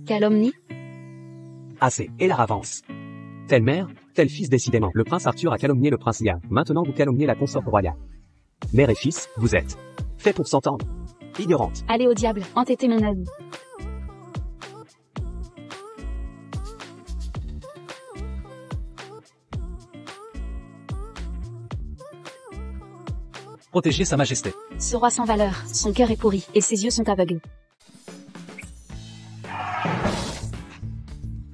Calomnie? Assez, Elara avance. Telle mère, tel fils décidément. Le prince Arthur a calomnié le prince Liam. Maintenant vous calomniez la consort royale. Mère et fils, vous êtes fait pour s'entendre. Ignorante. Allez au diable, entêtez mon œil. Protégez sa majesté. Ce roi sans valeur, son cœur est pourri, et ses yeux sont aveugles.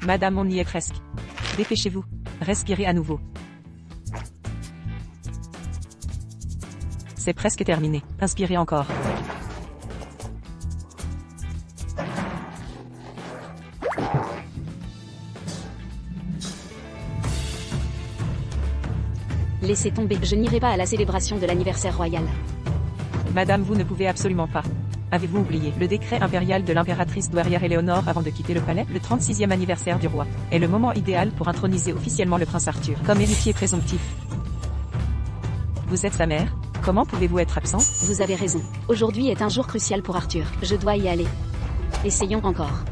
Madame, on y est presque. Dépêchez-vous. Respirez à nouveau. C'est presque terminé. Inspirez encore. Laissez tomber, je n'irai pas à la célébration de l'anniversaire royal. Madame, vous ne pouvez absolument pas. Avez-vous oublié le décret impérial de l'impératrice douairière Éléonore avant de quitter le palais? Le 36e anniversaire du roi est le moment idéal pour introniser officiellement le prince Arthur comme héritier présomptif. Vous êtes sa mère? Comment pouvez-vous être absent? Vous avez raison. Aujourd'hui est un jour crucial pour Arthur. Je dois y aller. Essayons encore.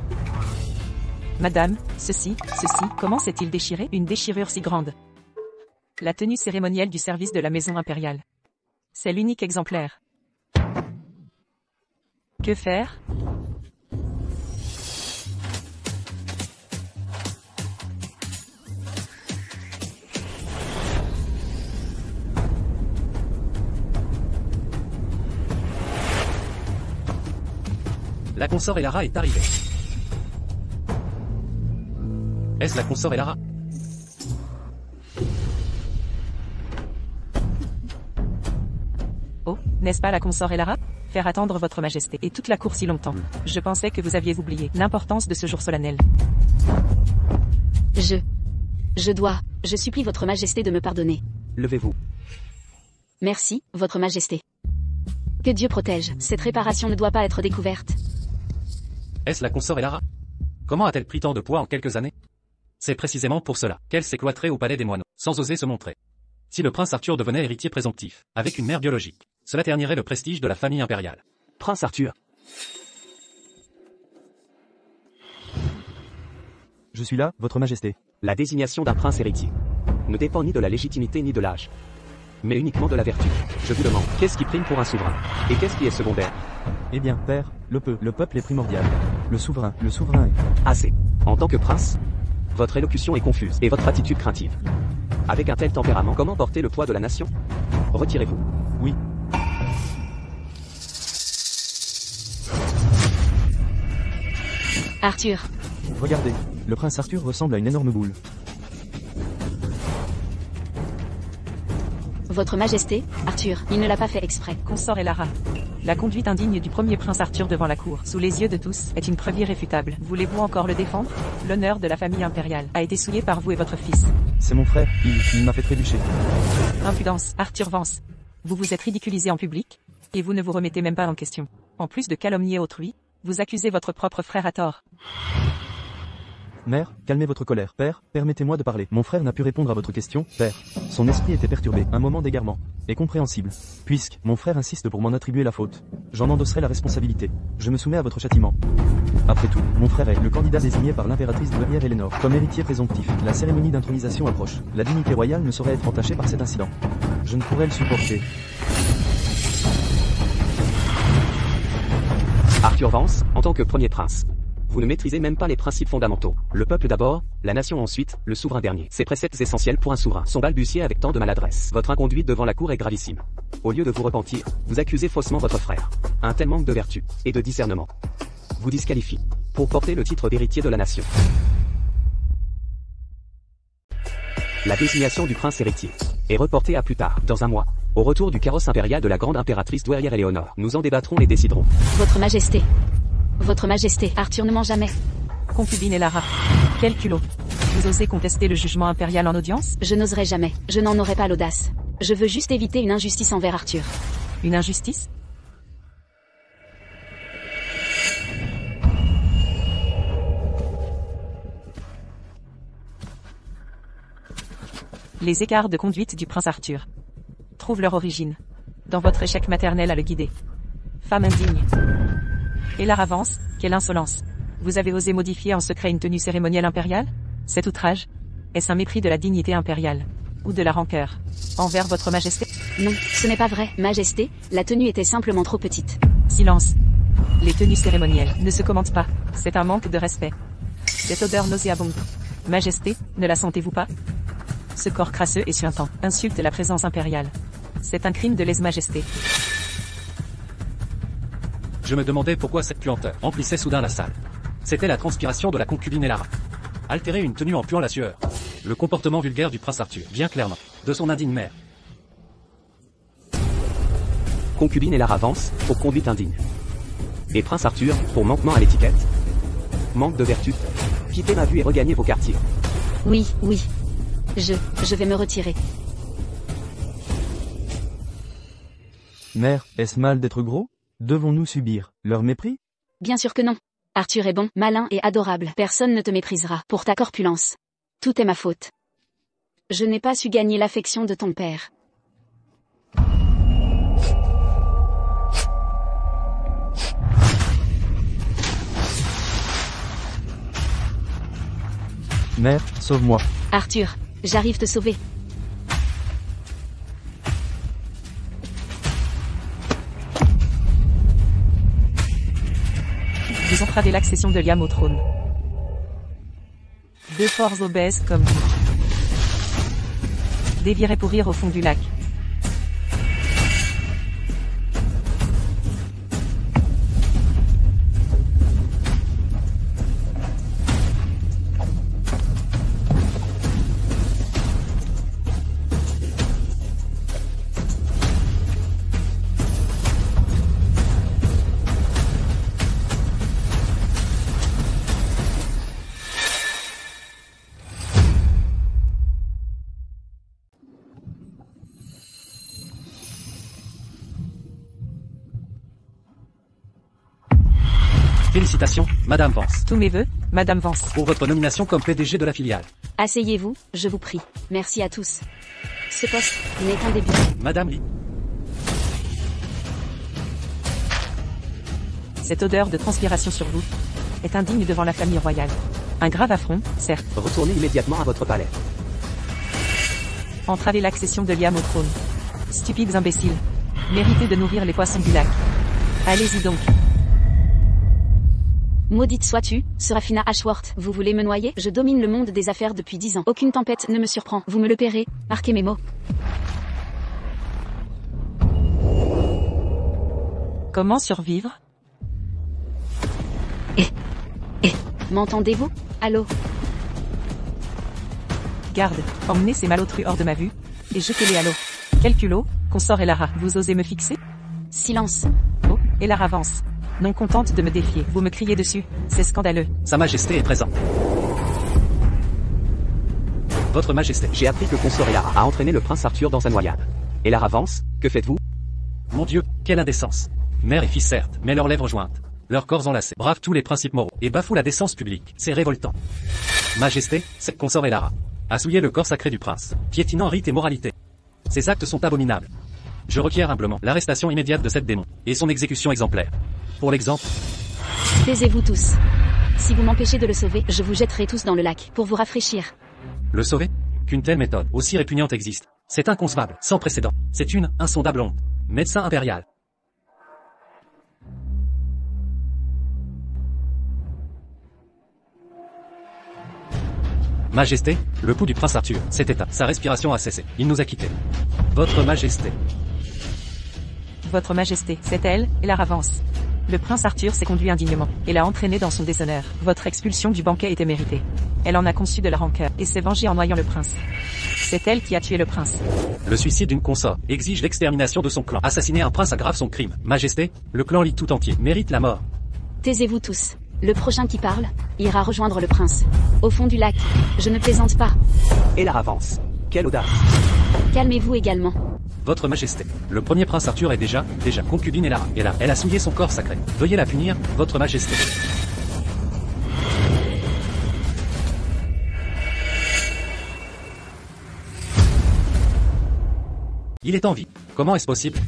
Madame, ceci, comment s'est-il déchiré? Une déchirure si grande. La tenue cérémonielle du service de la maison impériale. C'est l'unique exemplaire. Que faire? La consort Elara est arrivée. Est-ce la consort Elara? Oh, n'est-ce pas la consort Elara? Faire attendre votre majesté et toute la cour si longtemps. Je pensais que vous aviez oublié l'importance de ce jour solennel. Je supplie votre majesté de me pardonner. Levez-vous. Merci, votre majesté. Que Dieu protège, cette réparation ne doit pas être découverte. Est-ce la consort Elara? Comment a-t-elle pris tant de poids en quelques années? C'est précisément pour cela qu'elle s'est cloîtrée au palais des moineaux, sans oser se montrer. Si le prince Arthur devenait héritier présomptif, avec une mère biologique, cela ternirait le prestige de la famille impériale. Prince Arthur. Je suis là, votre majesté. La désignation d'un prince héritier ne dépend ni de la légitimité ni de l'âge, mais uniquement de la vertu. Je vous demande, qu'est-ce qui prime pour un souverain? Et qu'est-ce qui est secondaire? Eh bien, père, le peuple est primordial. Le souverain est... Assez. En tant que prince, votre élocution est confuse et votre attitude craintive. Avec un tel tempérament, comment porter le poids de la nation? Retirez-vous. Oui. Arthur. Regardez, le prince Arthur ressemble à une énorme boule. Votre majesté, Arthur, il ne l'a pas fait exprès. Consort Elara. La conduite indigne du premier prince Arthur devant la cour, sous les yeux de tous, est une preuve irréfutable. Voulez-vous encore le défendre? L'honneur de la famille impériale a été souillé par vous et votre fils. C'est mon frère, il m'a fait trébucher. Impudence, Arthur Vance. Vous vous êtes ridiculisé en public, et vous ne vous remettez même pas en question. En plus de calomnier autrui, vous accusez votre propre frère à tort. Mère, calmez votre colère. Père, permettez-moi de parler. Mon frère n'a pu répondre à votre question, père. Son esprit était perturbé. Un moment d'égarement. Est compréhensible. Puisque, mon frère insiste pour m'en attribuer la faute, j'en endosserai la responsabilité. Je me soumets à votre châtiment. Après tout, mon frère est le candidat désigné par l'impératrice douairière Éléonore comme héritier présomptif. La cérémonie d'intronisation approche. La dignité royale ne saurait être entachée par cet incident. Je ne pourrais le supporter. Arthur Vance, en tant que premier prince, vous ne maîtrisez même pas les principes fondamentaux. Le peuple d'abord, la nation ensuite, le souverain dernier. Ces préceptes essentiels pour un souverain sont balbutiés avec tant de maladresse. Votre inconduite devant la cour est gravissime. Au lieu de vous repentir, vous accusez faussement votre frère. Un tel manque de vertu et de discernement vous disqualifie pour porter le titre d'héritier de la nation. La désignation du prince héritier est reportée à plus tard, dans un mois. Au retour du carrosse impérial de la grande impératrice douairière Éléonore, nous en débattrons et déciderons. Votre majesté. Votre majesté, Arthur ne ment jamais. Concubine Elara. Quel culot. Vous osez contester le jugement impérial en audience? Je n'oserai jamais. Je n'en aurai pas l'audace. Je veux juste éviter une injustice envers Arthur. Une injustice? Les écarts de conduite du prince Arthur trouvent leur origine dans votre échec maternel à le guider. Femme indigne. Elara Vance, quelle insolence. Vous avez osé modifier en secret une tenue cérémonielle impériale? Cet outrage? Est-ce un mépris de la dignité impériale? Ou de la rancœur? Envers votre majesté? Non, ce n'est pas vrai, Majesté, la tenue était simplement trop petite. Silence. Les tenues cérémonielles ne se commentent pas. C'est un manque de respect. Cette odeur nauséabonde. Majesté, ne la sentez-vous pas? Ce corps crasseux et suintant insulte la présence impériale. C'est un crime de lèse-majesté. Je me demandais pourquoi cette puanteur emplissait soudain la salle. C'était la transpiration de la concubine Elara. Altérer une tenue en puant la sueur. Le comportement vulgaire du prince Arthur, bien clairement, de son indigne mère. Concubine Elara Vance, pour conduite indigne. Et prince Arthur, pour manquement à l'étiquette. Manque de vertu. Quittez ma vue et regagnez vos quartiers. Oui, oui. Je vais me retirer. Mère, est-ce mal d'être gros? Devons-nous subir leur mépris? Bien sûr que non. Arthur est bon, malin et adorable. Personne ne te méprisera pour ta corpulence. Tout est ma faute. Je n'ai pas su gagner l'affection de ton père. Mère, sauve-moi. Arthur, j'arrive te sauver. Vous entravez l'accession de Liam au trône. Deux forts obèses comme vous dévieraient pourrir au fond du lac. Félicitations, Madame Vance, Tous mes vœux, Madame Vance. pour votre nomination comme PDG de la filiale. Asseyez-vous, je vous prie. Merci à tous. Ce poste n'est qu'un début. Madame Lee, Cette odeur de transpiration sur vous est indigne devant la famille royale. Un grave affront, certes. Retournez immédiatement à votre palais. Entravez l'accession de Liam au trône. Stupides imbéciles. Méritez de nourrir les poissons du lac. Allez-y donc. Maudite sois-tu, Serafina Ashworth. Vous voulez me noyer? Je domine le monde des affaires depuis 10 ans. Aucune tempête ne me surprend. Vous me le paierez. Marquez mes mots. Comment survivre? M'entendez-vous? Allô? Garde, emmenez ces malotrus hors de ma vue, et jetez-les à l'eau. Quel culot, consort Elara. Vous osez me fixer? Silence. Oh, Elara avance. Non contente de me défier, vous me criez dessus. C'est scandaleux. Sa Majesté est présente. Votre Majesté, J'ai appris que consort Elara a entraîné le prince Arthur dans sa noyade. Elara Vance, que faites-vous? mon Dieu, quelle indécence. Mère et fils certes, mais leurs lèvres jointes. Leurs corps enlacés, bravent tous les principes moraux, et bafouent la décence publique. C'est révoltant. Majesté, cette consort Elara a souillé le corps sacré du prince, piétinant rite et moralité. Ces actes sont abominables. Je requiers humblement l'arrestation immédiate de cette démon, et son exécution exemplaire. Pour l'exemple, Taisez-vous tous. Si vous m'empêchez de le sauver, je vous jetterai tous dans le lac, pour vous rafraîchir. le sauver? Qu'une telle méthode, aussi répugnante existe. C'est inconcevable, sans précédent. C'est une insondable honte. Médecin impérial. Majesté, le pouls du prince Arthur s'est éteint. Sa respiration a cessé. Il nous a quittés. Votre Majesté. Votre Majesté, c'est elle, Elara Vance. Le prince Arthur s'est conduit indignement, et l'a entraîné dans son déshonneur. Votre expulsion du banquet était méritée. Elle en a conçu de la rancœur, et s'est vengée en noyant le prince. C'est elle qui a tué le prince. Le suicide d'une consort exige l'extermination de son clan. Assassiner un prince aggrave son crime. Majesté, le clan Lee tout entier mérite la mort. Taisez-vous tous. Le prochain qui parle ira rejoindre le prince. Au fond du lac. Je ne plaisante pas. Elara Vance. Quelle audace. Calmez-vous également. Votre Majesté, le premier prince Arthur est déjà concubine Elara. Et là, elle a souillé son corps sacré. Veuillez la punir, Votre Majesté. Il est en vie. Comment est-ce possible?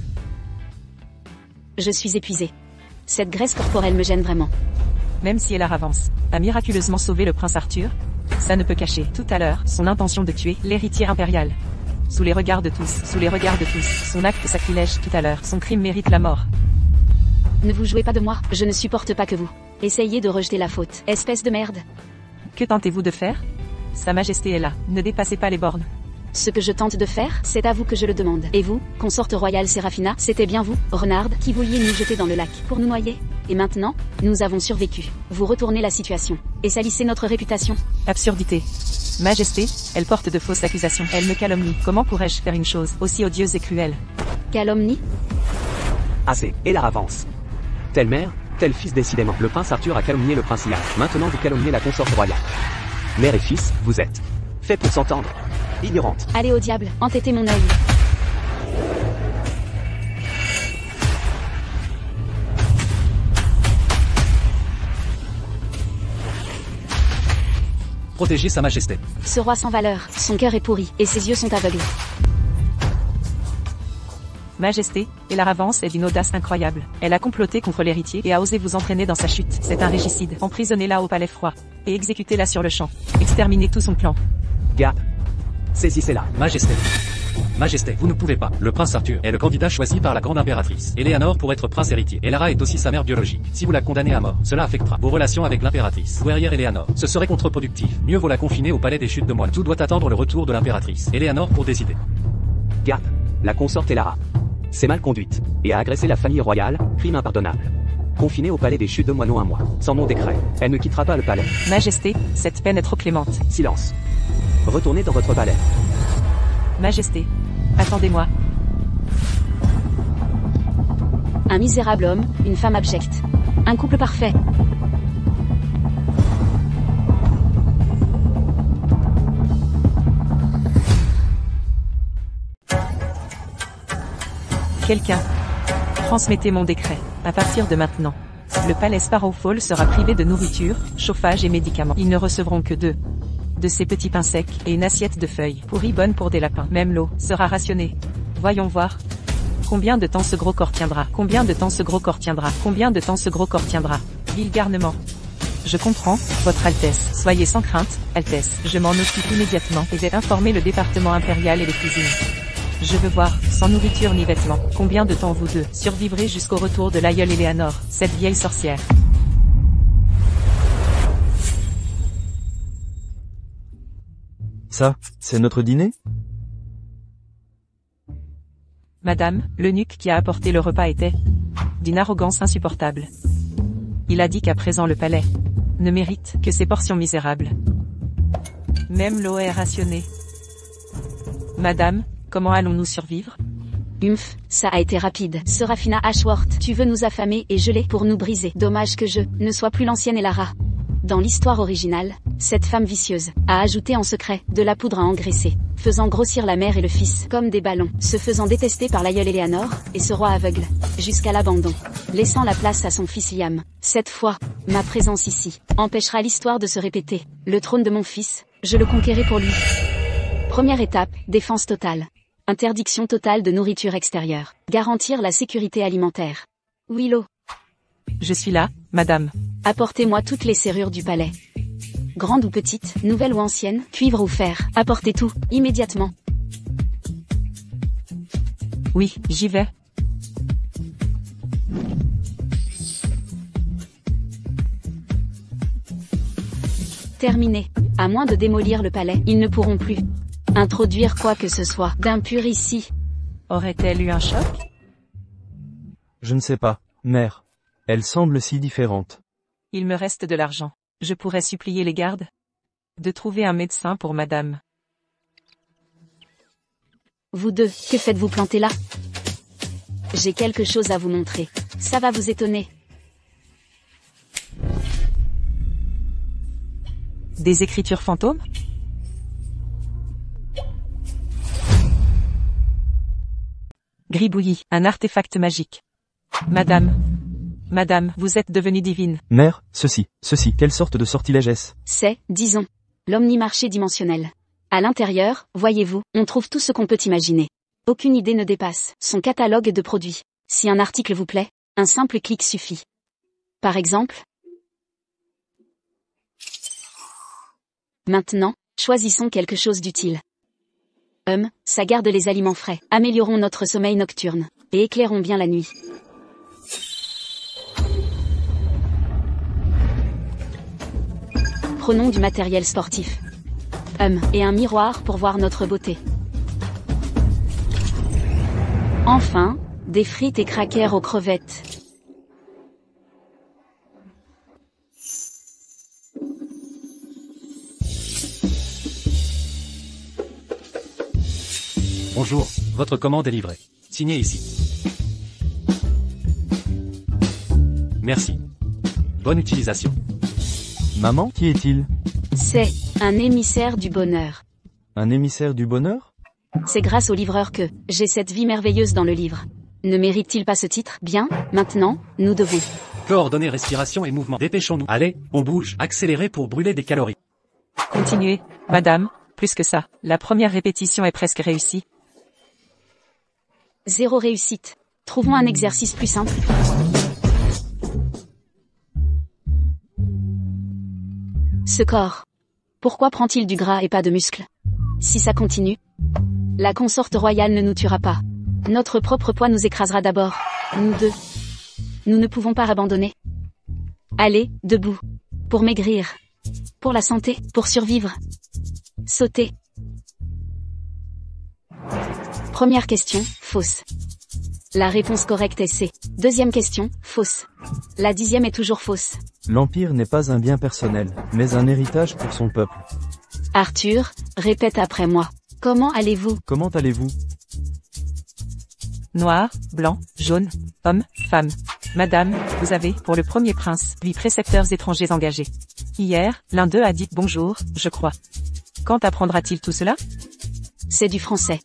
Je suis épuisée. Cette graisse corporelle me gêne vraiment. Même si Elara Vance a miraculeusement sauvé le prince Arthur, ça ne peut cacher, tout à l'heure, son intention de tuer l'héritier impérial. Sous les regards de tous, son acte sacrilège tout à l'heure, son crime mérite la mort. Ne vous jouez pas de moi, je ne supporte pas que vous. Essayez de rejeter la faute, espèce de merde. Que tentez-vous de faire? Sa Majesté est là, ne dépassez pas les bornes. Ce que je tente de faire, c'est à vous que je le demande. Et vous, consorte royale Séraphina, c'était bien vous, Renard, qui vouliez nous jeter dans le lac pour nous noyer? Et maintenant, nous avons survécu. Vous retournez la situation et salissez notre réputation. Absurdité. Majesté, elle porte de fausses accusations. Elle me calomnie. Comment pourrais-je faire une chose aussi odieuse et cruelle? Calomnie? Assez, et la avance. Telle mère, tel fils décidément. Le prince Arthur a calomnié le prince Liam. Maintenant vous calomniez la consorte royale. Mère et fils, vous êtes fait pour s'entendre. Ignorante. Allez au diable, entêtez mon œil. Protégez Sa Majesté. Ce roi sans valeur, son cœur est pourri, et ses yeux sont aveugles. Majesté, Elara Vance est d'une audace incroyable. Elle a comploté contre l'héritier et a osé vous entraîner dans sa chute. C'est un régicide. Emprisonnez-la au palais froid. Et exécutez-la sur le champ. Exterminez tout son clan. Gap. Saisissez-la. Majesté. Majesté, vous ne pouvez pas. Le prince Arthur est le candidat choisi par la grande impératrice Éléanore pour être prince héritier. Elara est aussi sa mère biologique. Si vous la condamnez à mort, cela affectera vos relations avec l'impératrice douairière Éléanore. Ce serait contre-productif. Mieux vaut la confiner au palais des chutes de moines. Tout doit attendre le retour de l'impératrice Éléanore pour décider. Gap. La consorte Elara s'est mal conduite et a agressé la famille royale, crime impardonnable. Confinée au palais des chutes de moineaux 1 mois, sans mon décret. Elle ne quittera pas le palais. Majesté, cette peine est trop clémente. Silence. Retournez dans votre palais. Majesté, attendez-moi. Un misérable homme, une femme abjecte. Un couple parfait. Quelqu'un. Transmettez mon décret. À partir de maintenant, le palais Sparrowfall sera privé de nourriture, chauffage et médicaments. Ils ne recevront que de ces petits pains secs et une assiette de feuilles pourries bonnes pour des lapins. Même l'eau sera rationnée. Voyons voir. Combien de temps ce gros corps tiendra? Combien de temps ce gros corps tiendra? Combien de temps ce gros corps tiendra? Vil garnement. Je comprends, Votre Altesse. Soyez sans crainte, Altesse. Je m'en occupe immédiatement et vais informer le département impérial et les cuisines. Je veux voir, sans nourriture ni vêtements, combien de temps vous deux survivrez jusqu'au retour de l'aïeule Éléanore, cette vieille sorcière. Ça, c'est notre dîner? Madame, l'eunuque qui a apporté le repas était d'une arrogance insupportable. Il a dit qu'à présent le palais ne mérite que ces portions misérables. Même l'eau est rationnée. Madame, comment allons-nous survivre? Humph, ça a été rapide. Séraphina Ashworth, tu veux nous affamer et geler pour nous briser. Dommage que je ne sois plus l'ancienne Elara. Dans l'histoire originale, cette femme vicieuse a ajouté en secret de la poudre à engraisser, faisant grossir la mère et le fils comme des ballons, se faisant détester par l'aïeule Éléanore et ce roi aveugle, jusqu'à l'abandon, laissant la place à son fils Liam. Cette fois, ma présence ici empêchera l'histoire de se répéter. Le trône de mon fils, je le conquérai pour lui. Première étape, défense totale. Interdiction totale de nourriture extérieure. Garantir la sécurité alimentaire. Willow. Je suis là, madame. Apportez-moi toutes les serrures du palais. Grandes ou petites, nouvelles ou anciennes, cuivre ou fer. Apportez tout, immédiatement. Oui, j'y vais. Terminé. À moins de démolir le palais, ils ne pourront plus introduire quoi que ce soit d'impur ici. Aurait-elle eu un choc? Je ne sais pas, mère. Elle semble si différente. Il me reste de l'argent. Je pourrais supplier les gardes de trouver un médecin pour madame. Vous deux, que faites-vous planter là? J'ai quelque chose à vous montrer. Ça va vous étonner. Des écritures fantômes? Gribouillis, un artefact magique. Madame, vous êtes devenue divine. Mère, ceci, quelle sorte de sortilège est-ce? C'est, disons, l'omnimarché dimensionnel. À l'intérieur, voyez-vous, on trouve tout ce qu'on peut imaginer. Aucune idée ne dépasse son catalogue de produits. Si un article vous plaît, un simple clic suffit. Par exemple, Maintenant, choisissons quelque chose d'utile. Ça garde les aliments frais. Améliorons notre sommeil nocturne. Et éclairons bien la nuit. Prenons du matériel sportif. Et un miroir pour voir notre beauté. Enfin, des frites et crackers aux crevettes. Bonjour, votre commande est livrée. Signez ici. Merci. Bonne utilisation. Maman, qui est-il? C'est un émissaire du bonheur. Un émissaire du bonheur? C'est grâce au livreur que j'ai cette vie merveilleuse dans le livre. Ne mérite-t-il pas ce titre? Bien, maintenant, nous devons. Coordonner respiration et mouvement. Dépêchons-nous. Allez, on bouge. Accélérez pour brûler des calories. Continuez, madame. Plus que ça, la première répétition est presque réussie. 0 réussite. Trouvons un exercice plus simple. Ce corps. Pourquoi prend-il du gras et pas de muscles? Si ça continue, la consorte royale ne nous tuera pas. Notre propre poids nous écrasera d'abord. Nous deux. Nous ne pouvons pas abandonner. Allez, debout. Pour maigrir. Pour la santé, pour survivre. Sauter. Première question, fausse. La réponse correcte est C. Deuxième question, fausse. La 10e est toujours fausse. L'Empire n'est pas un bien personnel, mais un héritage pour son peuple. Arthur, répète après moi. Comment allez-vous? Comment allez-vous? Noir, blanc, jaune, homme, femme. Madame, vous avez, pour le premier prince, 8 précepteurs étrangers engagés. Hier, l'un d'eux a dit « bonjour », je crois. Quand apprendra-t-il tout cela? C'est du français.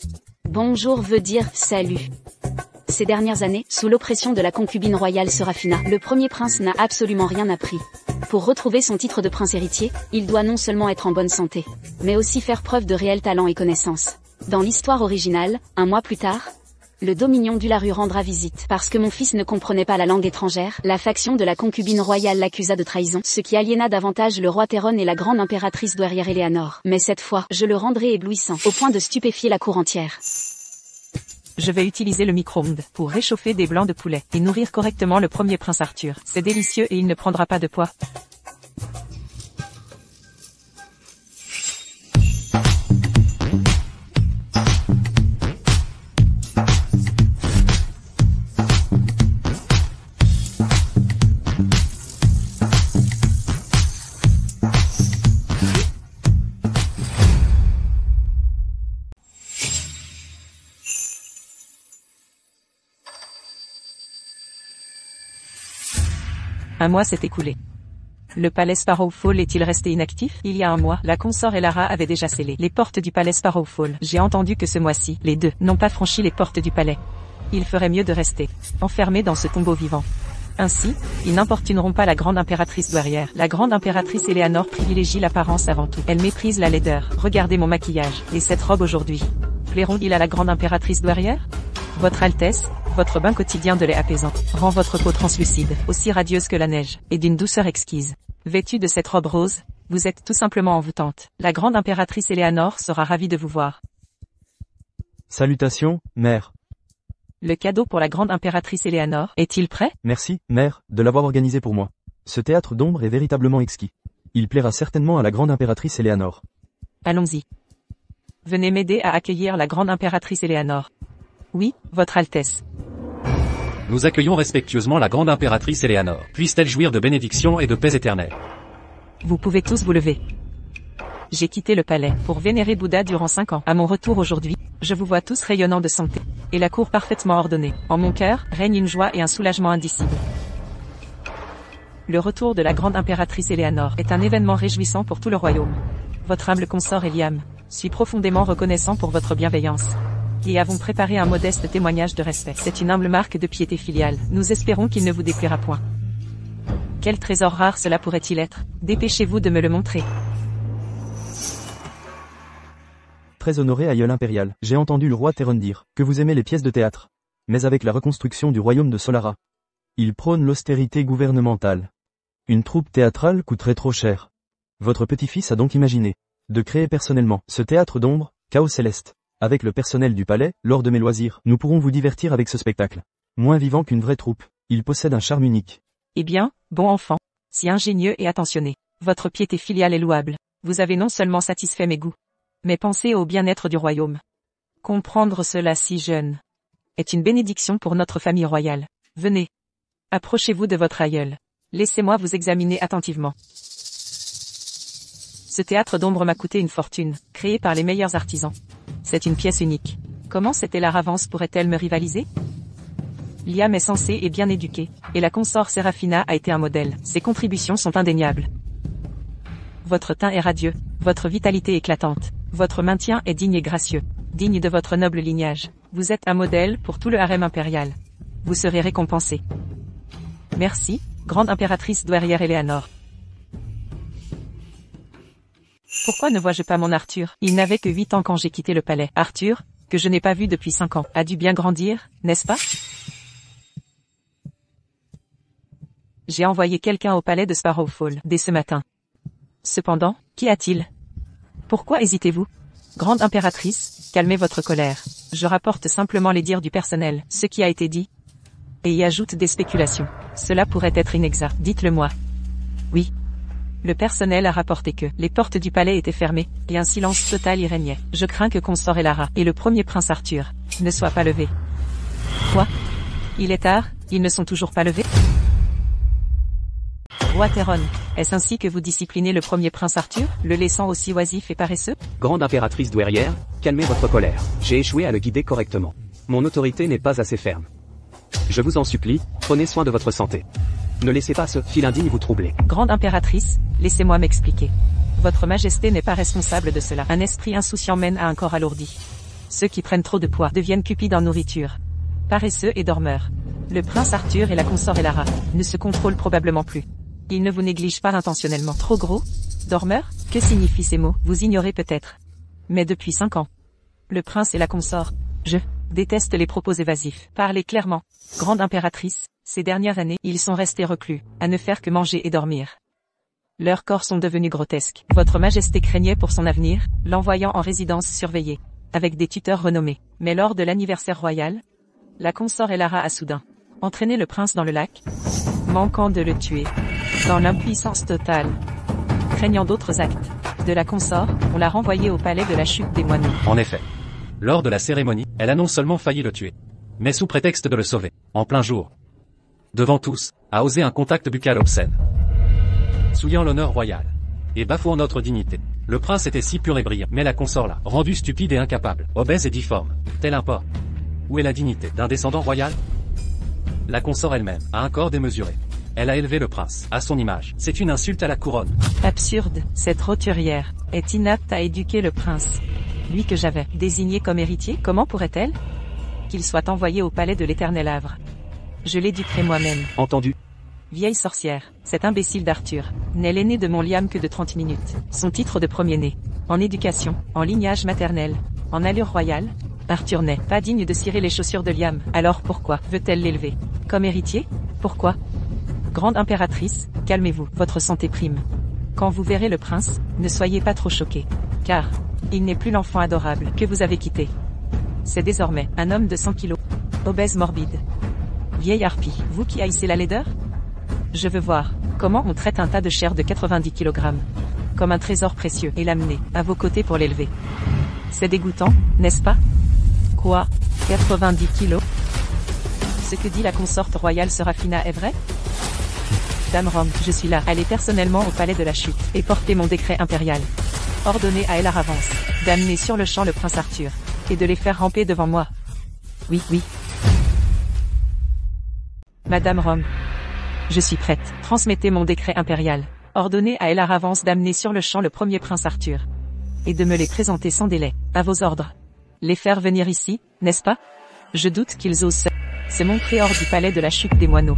Bonjour veut dire « salut ». Ces dernières années, sous l'oppression de la concubine royale Serafina, le premier prince n'a absolument rien appris. Pour retrouver son titre de prince héritier, il doit non seulement être en bonne santé, mais aussi faire preuve de réel talent et connaissances. Dans l'histoire originale, un mois plus tard, le dominion du Larue rendra visite. Parce que mon fils ne comprenait pas la langue étrangère, la faction de la concubine royale l'accusa de trahison, ce qui aliéna davantage le roi Théron et la grande impératrice douairière Éléanore. Mais cette fois, je le rendrai éblouissant, au point de stupéfier la cour entière. Je vais utiliser le micro-ondes pour réchauffer des blancs de poulet et nourrir correctement le premier prince Arthur. C'est délicieux et il ne prendra pas de poids. Un mois s'est écoulé. Le palais Sparrowfall est-il resté inactif? Il y a un mois, la consort Elara avait déjà scellé les portes du palais Sparrowfall. J'ai entendu que ce mois-ci, les deux n'ont pas franchi les portes du palais. Il ferait mieux de rester enfermés dans ce tombeau vivant. Ainsi, ils n'importuneront pas la grande impératrice douairière. La grande impératrice Éléanore privilégie l'apparence avant tout. Elle méprise la laideur. Regardez mon maquillage et cette robe aujourd'hui. Plairont-ils à la grande impératrice douairière? Votre Altesse, votre bain quotidien de lait apaisant rend votre peau translucide, aussi radieuse que la neige, et d'une douceur exquise. Vêtue de cette robe rose, vous êtes tout simplement envoûtante. La grande impératrice Éléanore sera ravie de vous voir. Salutations, mère. Le cadeau pour la grande impératrice Éléanore est-il prêt? Merci, mère, de l'avoir organisé pour moi. Ce théâtre d'ombre est véritablement exquis. Il plaira certainement à la grande impératrice Éléanore. Allons-y. Venez m'aider à accueillir la grande impératrice Éléanore. Oui, votre Altesse. Nous accueillons respectueusement la grande impératrice Éléanore. Puisse-t-elle jouir de bénédictions et de paix éternelle. Vous pouvez tous vous lever. J'ai quitté le palais pour vénérer Bouddha durant 5 ans. À mon retour aujourd'hui, je vous vois tous rayonnants de santé. Et la cour parfaitement ordonnée. En mon cœur, règne une joie et un soulagement indicibles. Le retour de la grande impératrice Éléanore est un événement réjouissant pour tout le royaume. Votre humble consort Eliam suis profondément reconnaissant pour votre bienveillance. Et avons préparé un modeste témoignage de respect. C'est une humble marque de piété filiale. Nous espérons qu'il ne vous déplaira point. Quel trésor rare cela pourrait-il être? Dépêchez-vous de me le montrer. Très honoré aïeul impérial, j'ai entendu le roi Théron dire que vous aimez les pièces de théâtre. Mais avec la reconstruction du royaume de Solara, il prône l'austérité gouvernementale. Une troupe théâtrale coûterait trop cher. Votre petit-fils a donc imaginé De créer personnellement ce théâtre d'ombre, Chaos Céleste. Avec le personnel du palais, lors de mes loisirs, nous pourrons vous divertir avec ce spectacle. Moins vivant qu'une vraie troupe, il possède un charme unique. Eh bien, bon enfant, si ingénieux et attentionné, votre piété filiale est louable. Vous avez non seulement satisfait mes goûts, mais pensé au bien-être du royaume. Comprendre cela si jeune est une bénédiction pour notre famille royale. Venez. Approchez-vous de votre aïeul. Laissez-moi vous examiner attentivement. Ce théâtre d'ombre m'a coûté une fortune, créé par les meilleurs artisans. C'est une pièce unique. Comment cette Elara Vance pourrait-elle me rivaliser? Liam est censée et bien éduquée, et la consort Serafina a été un modèle. Ses contributions sont indéniables. Votre teint est radieux, votre vitalité éclatante, votre maintien est digne et gracieux, digne de votre noble lignage. Vous êtes un modèle pour tout le harem impérial. Vous serez récompensé. Merci, grande impératrice douairière Eleanor. Pourquoi ne vois-je pas mon Arthur? Il n'avait que 8 ans quand j'ai quitté le palais. Arthur, que je n'ai pas vu depuis 5 ans, a dû bien grandir, n'est-ce pas? J'ai envoyé quelqu'un au palais de Sparrowfall dès ce matin. Cependant, qu'y a-t-il? Pourquoi hésitez-vous? Grande impératrice, calmez votre colère. Je rapporte simplement les dires du personnel, ce qui a été dit, et y ajoute des spéculations. Cela pourrait être inexact, dites-le-moi. Oui. Le personnel a rapporté que les portes du palais étaient fermées, et un silence total y régnait. Je crains que consort Elara et le premier prince Arthur ne soient pas levés. Quoi? Il est tard, ils ne sont toujours pas levés? Roi Theron, est-ce ainsi que vous disciplinez le premier prince Arthur, le laissant aussi oisif et paresseux? Grande impératrice douairière, calmez votre colère. J'ai échoué à le guider correctement. Mon autorité n'est pas assez ferme. Je vous en supplie, prenez soin de votre santé. Ne laissez pas ce fil indigne vous troubler. Grande impératrice, laissez-moi m'expliquer. Votre majesté n'est pas responsable de cela. Un esprit insouciant mène à un corps alourdi. Ceux qui prennent trop de poids deviennent cupides en nourriture, paresseux et dormeurs. Le prince Arthur et la consort Elara ne se contrôlent probablement plus. Ils ne vous négligent pas intentionnellement. Trop gros? Dormeur? Que signifient ces mots? Vous ignorez peut-être. Mais depuis 5 ans, le prince et la consort, je déteste les propos évasifs. Parlez clairement. Grande impératrice, ces dernières années, ils sont restés reclus, à ne faire que manger et dormir. Leurs corps sont devenus grotesques. Votre majesté craignait pour son avenir, l'envoyant en résidence surveillée, avec des tuteurs renommés. Mais lors de l'anniversaire royal, la consort Elara a soudain entraîné le prince dans le lac, manquant de le tuer. Dans l'impuissance totale, craignant d'autres actes de la consort, on l'a renvoyé au palais de la chute des moineaux. En effet. Lors de la cérémonie, elle a non seulement failli le tuer, mais sous prétexte de le sauver, en plein jour, devant tous, a osé un contact buccal obscène, souillant l'honneur royal, et bafouant notre dignité. Le prince était si pur et brillant, mais la consort l'a rendu stupide et incapable, obèse et difforme, tel un porc. Où est la dignité d'un descendant royal? La consort elle-même a un corps démesuré. Elle a élevé le prince à son image. C'est une insulte à la couronne. Absurde, cette roturière est inapte à éduquer le prince. Lui que j'avais désigné comme héritier, comment pourrait-elle qu'il soit envoyé au palais de l'Éternel Havre? Je l'éduquerai moi-même. Entendu. Vieille sorcière, cet imbécile d'Arthur n'est l'aîné de mon Liam que de 30 minutes. Son titre de premier-né, en éducation, en lignage maternel, en allure royale, Arthur n'est pas digne de cirer les chaussures de Liam. Alors pourquoi veut-elle l'élever comme héritier? Pourquoi? Grande impératrice, calmez-vous, votre santé prime. Quand vous verrez le prince, ne soyez pas trop choqués, car il n'est plus l'enfant adorable que vous avez quitté. C'est désormais un homme de 100 kilos, obèse morbide. Vieille harpie, vous qui haïssez la laideur? Je veux voir comment on traite un tas de chair de 90 kg, comme un trésor précieux, et l'amener à vos côtés pour l'élever. C'est dégoûtant, n'est-ce pas? Quoi? 90 kilos? Ce que dit la consorte royale Serafina est vrai? Dame Rome, je suis là. Allez personnellement au palais de la chute, et portez mon décret impérial. Ordonnez à Elara Vance d'amener sur le champ le prince Arthur, et de les faire ramper devant moi. Oui, oui. Madame Rome, je suis prête. Transmettez mon décret impérial. Ordonnez à Elara Vance d'amener sur le champ le premier prince Arthur, et de me les présenter sans délai, à vos ordres. Les faire venir ici, n'est-ce pas? Je doute qu'ils osent se montrer hors du palais de la chute des moineaux.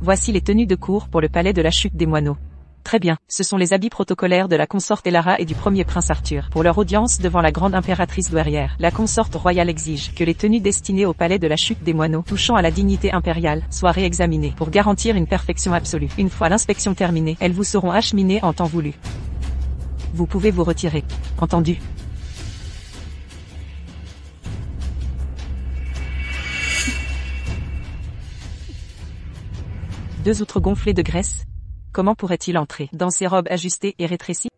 Voici les tenues de cour pour le palais de la chute des moineaux. Très bien, ce sont les habits protocolaires de la consorte Elara et du premier prince Arthur. Pour leur audience devant la grande impératrice douairière, la consorte royale exige que les tenues destinées au palais de la chute des moineaux, touchant à la dignité impériale, soient réexaminées pour garantir une perfection absolue. Une fois l'inspection terminée, elles vous seront acheminées en temps voulu. Vous pouvez vous retirer. Entendu. Deux outres gonflées de graisse. Comment pourrait-il entrer dans ces robes ajustées et rétrécies?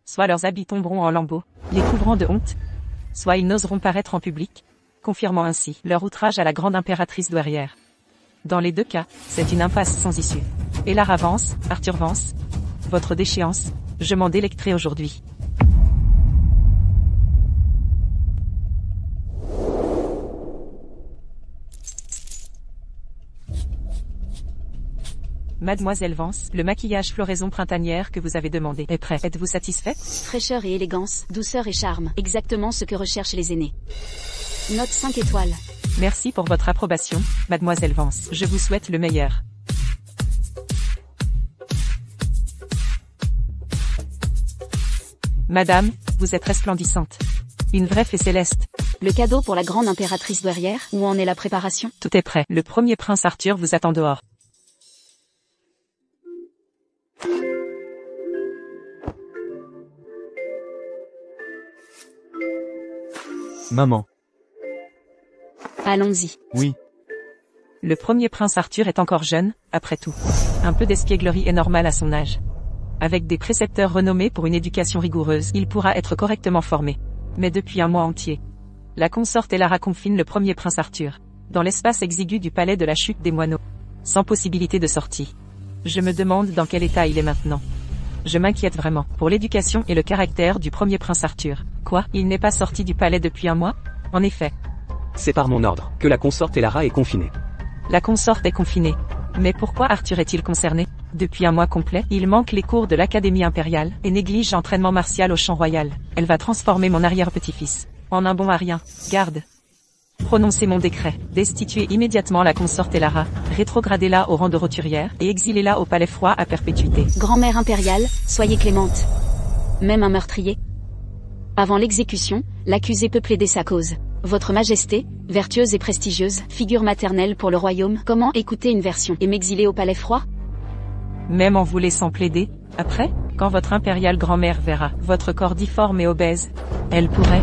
Soit leurs habits tomberont en lambeaux, les couvrant de honte, soit ils n'oseront paraître en public, confirmant ainsi leur outrage à la grande impératrice douairière. Dans les deux cas, c'est une impasse sans issue. Elara Vance, Arthur Vance, votre déchéance, je m'en délecterai aujourd'hui. Mademoiselle Vance, le maquillage floraison printanière que vous avez demandé est prêt. Êtes-vous satisfaite? Fraîcheur et élégance, douceur et charme, exactement ce que recherchent les aînés. Note 5 étoiles. Merci pour votre approbation, Mademoiselle Vance. Je vous souhaite le meilleur. Madame, vous êtes resplendissante. Une vraie fée céleste. Le cadeau pour la grande impératrice douairière, où en est la préparation? Tout est prêt. Le premier prince Arthur vous attend dehors. Maman. Allons-y. Oui. Le premier prince Arthur est encore jeune, après tout. Un peu d'espièglerie est normal à son âge. Avec des précepteurs renommés pour une éducation rigoureuse, il pourra être correctement formé. Mais depuis un mois entier, la consorte Elara confine le premier prince Arthur, dans l'espace exigu du palais de la chute des moineaux, sans possibilité de sortie. Je me demande dans quel état il est maintenant. Je m'inquiète vraiment pour l'éducation et le caractère du premier prince Arthur. Quoi? Il n'est pas sorti du palais depuis un mois? En effet. C'est par mon ordre que la consorte Elara est confinée. La consorte est confinée. Mais pourquoi Arthur est-il concerné? Depuis un mois complet, il manque les cours de l'Académie impériale et néglige l'entraînement martial au champ royal. Elle va transformer mon arrière-petit-fils en un bon arien. Garde. Prononcez mon décret. Destituez immédiatement la consorte Elara, rétrogradez-la au rang de roturière et exilez-la au palais froid à perpétuité. Grand-mère impériale, soyez clémente. Même un meurtrier. Avant l'exécution, l'accusé peut plaider sa cause. Votre Majesté, vertueuse et prestigieuse, figure maternelle pour le royaume, comment écouter une version et m'exiler au palais froid? Même en vous laissant plaider, après, quand votre impériale grand-mère verra votre corps difforme et obèse, elle pourrait...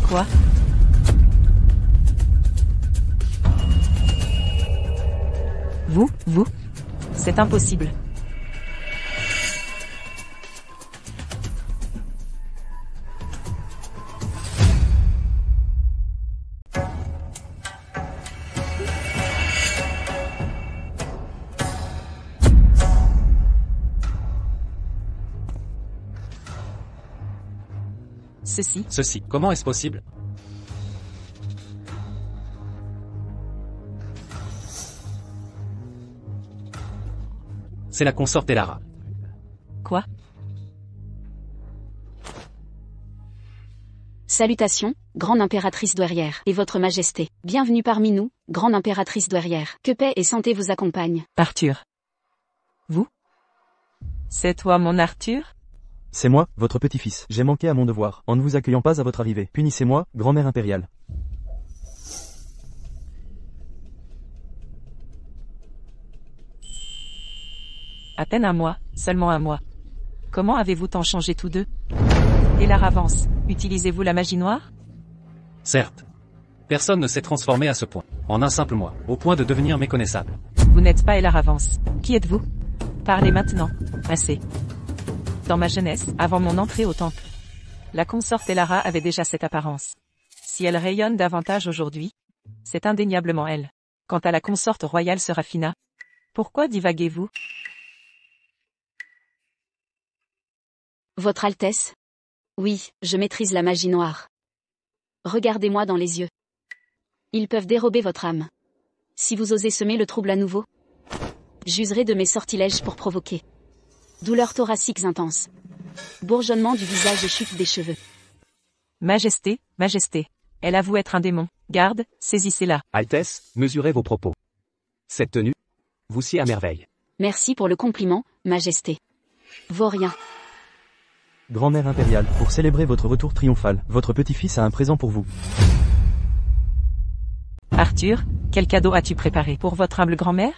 Quoi? Vous? C'est impossible. Ceci, comment est-ce possible? C'est la consorte Elara. Quoi? Salutations, grande impératrice douairière, et votre Majesté. Bienvenue parmi nous, grande impératrice douairière. Que paix et santé vous accompagnent. Arthur. Vous? C'est toi mon Arthur? C'est moi, votre petit-fils. J'ai manqué à mon devoir, en ne vous accueillant pas à votre arrivée. Punissez-moi, grand-mère impériale. À peine un mois, seulement un mois. Comment avez-vous tant changé tous deux? Elara Vance, utilisez-vous la magie noire? Certes. Personne ne s'est transformé à ce point, en un simple mois, au point de devenir méconnaissable. Vous n'êtes pas Elara Vance. Qui êtes-vous? Parlez maintenant. Assez. Dans ma jeunesse, avant mon entrée au temple, la consorte Elara avait déjà cette apparence. Si elle rayonne davantage aujourd'hui, c'est indéniablement elle. Quant à la consorte royale Serafina, pourquoi divaguez-vous? Votre Altesse? Oui, je maîtrise la magie noire. Regardez-moi dans les yeux. Ils peuvent dérober votre âme. Si vous osez semer le trouble à nouveau, j'userai de mes sortilèges pour provoquer. Douleurs thoraciques intenses. Bourgeonnement du visage et chute des cheveux. Majesté, Majesté. Elle avoue être un démon. Garde, saisissez-la. Altesse, mesurez vos propos. Cette tenue vous sied à merveille. Merci pour le compliment, Majesté. Vaut rien. Grand-mère impériale, pour célébrer votre retour triomphal, votre petit-fils a un présent pour vous. Arthur, quel cadeau as-tu préparé pour votre humble grand-mère?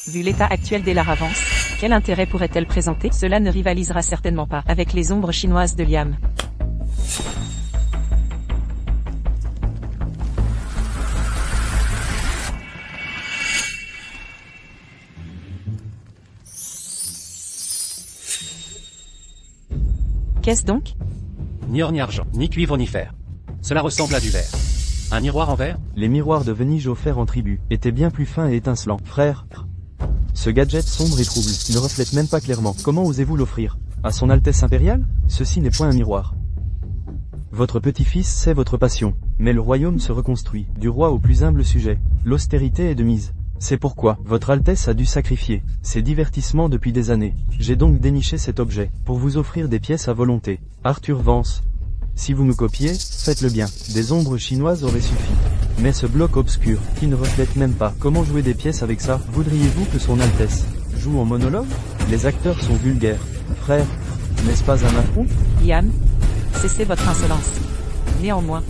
Vu l'état actuel des Laravance, quel intérêt pourrait-elle présenter? Cela ne rivalisera certainement pas avec les ombres chinoises de Liam. Qu'est-ce donc? Ni or ni argent, ni cuivre ni fer. Cela ressemble à du verre. Un miroir en verre? Les miroirs de Venige offerts en tribu étaient bien plus fins et étincelants. Frère, ce gadget sombre et trouble ne reflète même pas clairement. Comment osez-vous l'offrir à son Altesse impériale? Ceci n'est point un miroir. Votre petit-fils sait votre passion, mais le royaume se reconstruit, du roi au plus humble sujet. L'austérité est de mise. C'est pourquoi votre Altesse a dû sacrifier ses divertissements depuis des années. J'ai donc déniché cet objet pour vous offrir des pièces à volonté. Arthur Vance. Si vous me copiez, faites-le bien. Des ombres chinoises auraient suffi. Mais ce bloc obscur, qui ne reflète même pas, comment jouer des pièces avec ça? Voudriez-vous que son Altesse joue en monologue? Les acteurs sont vulgaires. Frère, n'est-ce pas un affront? Liam, cessez votre insolence. Néanmoins,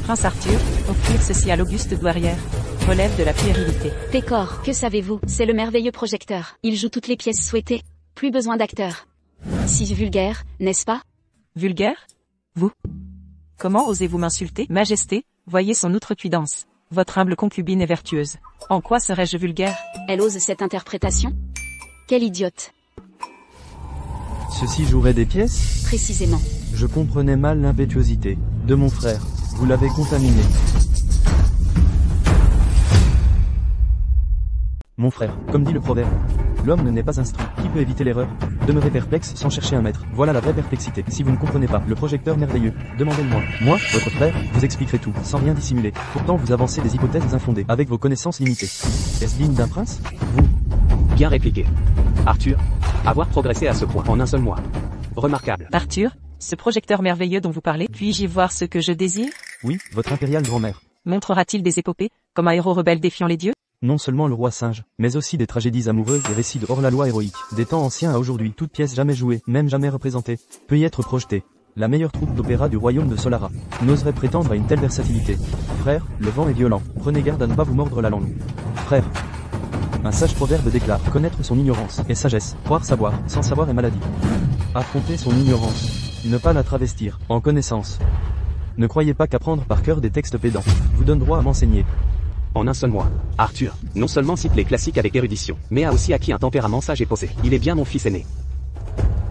Prince Arthur, offrir ceci à l'auguste douairière relève de la puérilité. Pécor, que savez-vous? C'est le merveilleux projecteur. Il joue toutes les pièces souhaitées. Plus besoin d'acteurs. Si vulgaire, n'est-ce pas? Vulgaire? Vous? Comment osez-vous m'insulter? Majesté, voyez son outrecuidance. Votre humble concubine est vertueuse. En quoi serais-je vulgaire? Elle ose cette interprétation? Quelle idiote. Ceci jouerait des pièces? Précisément. Je comprenais mal l'impétuosité de mon frère. Vous l'avez contaminé. Mon frère, comme dit le proverbe, l'homme ne n'est pas instruit. Qui peut éviter l'erreur? Demeurer perplexe sans chercher un maître. Voilà la vraie perplexité. Si vous ne comprenez pas le projecteur merveilleux, demandez-le-moi. Moi, votre frère, vous expliquerai tout, sans rien dissimuler. Pourtant vous avancez des hypothèses infondées, avec vos connaissances limitées. Est-ce digne d'un prince? Vous? Bien répliqué. Arthur, avoir progressé à ce point en un seul mois. Remarquable. Arthur, ce projecteur merveilleux dont vous parlez, puis-je y voir ce que je désire? Oui, votre impériale grand-mère. Montrera-t-il des épopées, comme un héros rebelle défiant les dieux? Non seulement le roi singe, mais aussi des tragédies amoureuses et récits de hors-la-loi héroïques. Des temps anciens à aujourd'hui, toute pièce jamais jouée, même jamais représentée, peut y être projetée. La meilleure troupe d'opéra du royaume de Solara n'oserait prétendre à une telle versatilité. Frère, le vent est violent, prenez garde à ne pas vous mordre la langue. Frère. Un sage proverbe déclare, connaître son ignorance est sagesse, croire savoir, sans savoir est maladie. Affronter son ignorance, ne pas la travestir, en connaissance. Ne croyez pas qu'apprendre par cœur des textes pédants vous donne droit à m'enseigner. En un seul mois, Arthur, non seulement cite les classiques avec érudition, mais a aussi acquis un tempérament sage et posé. Il est bien mon fils aîné.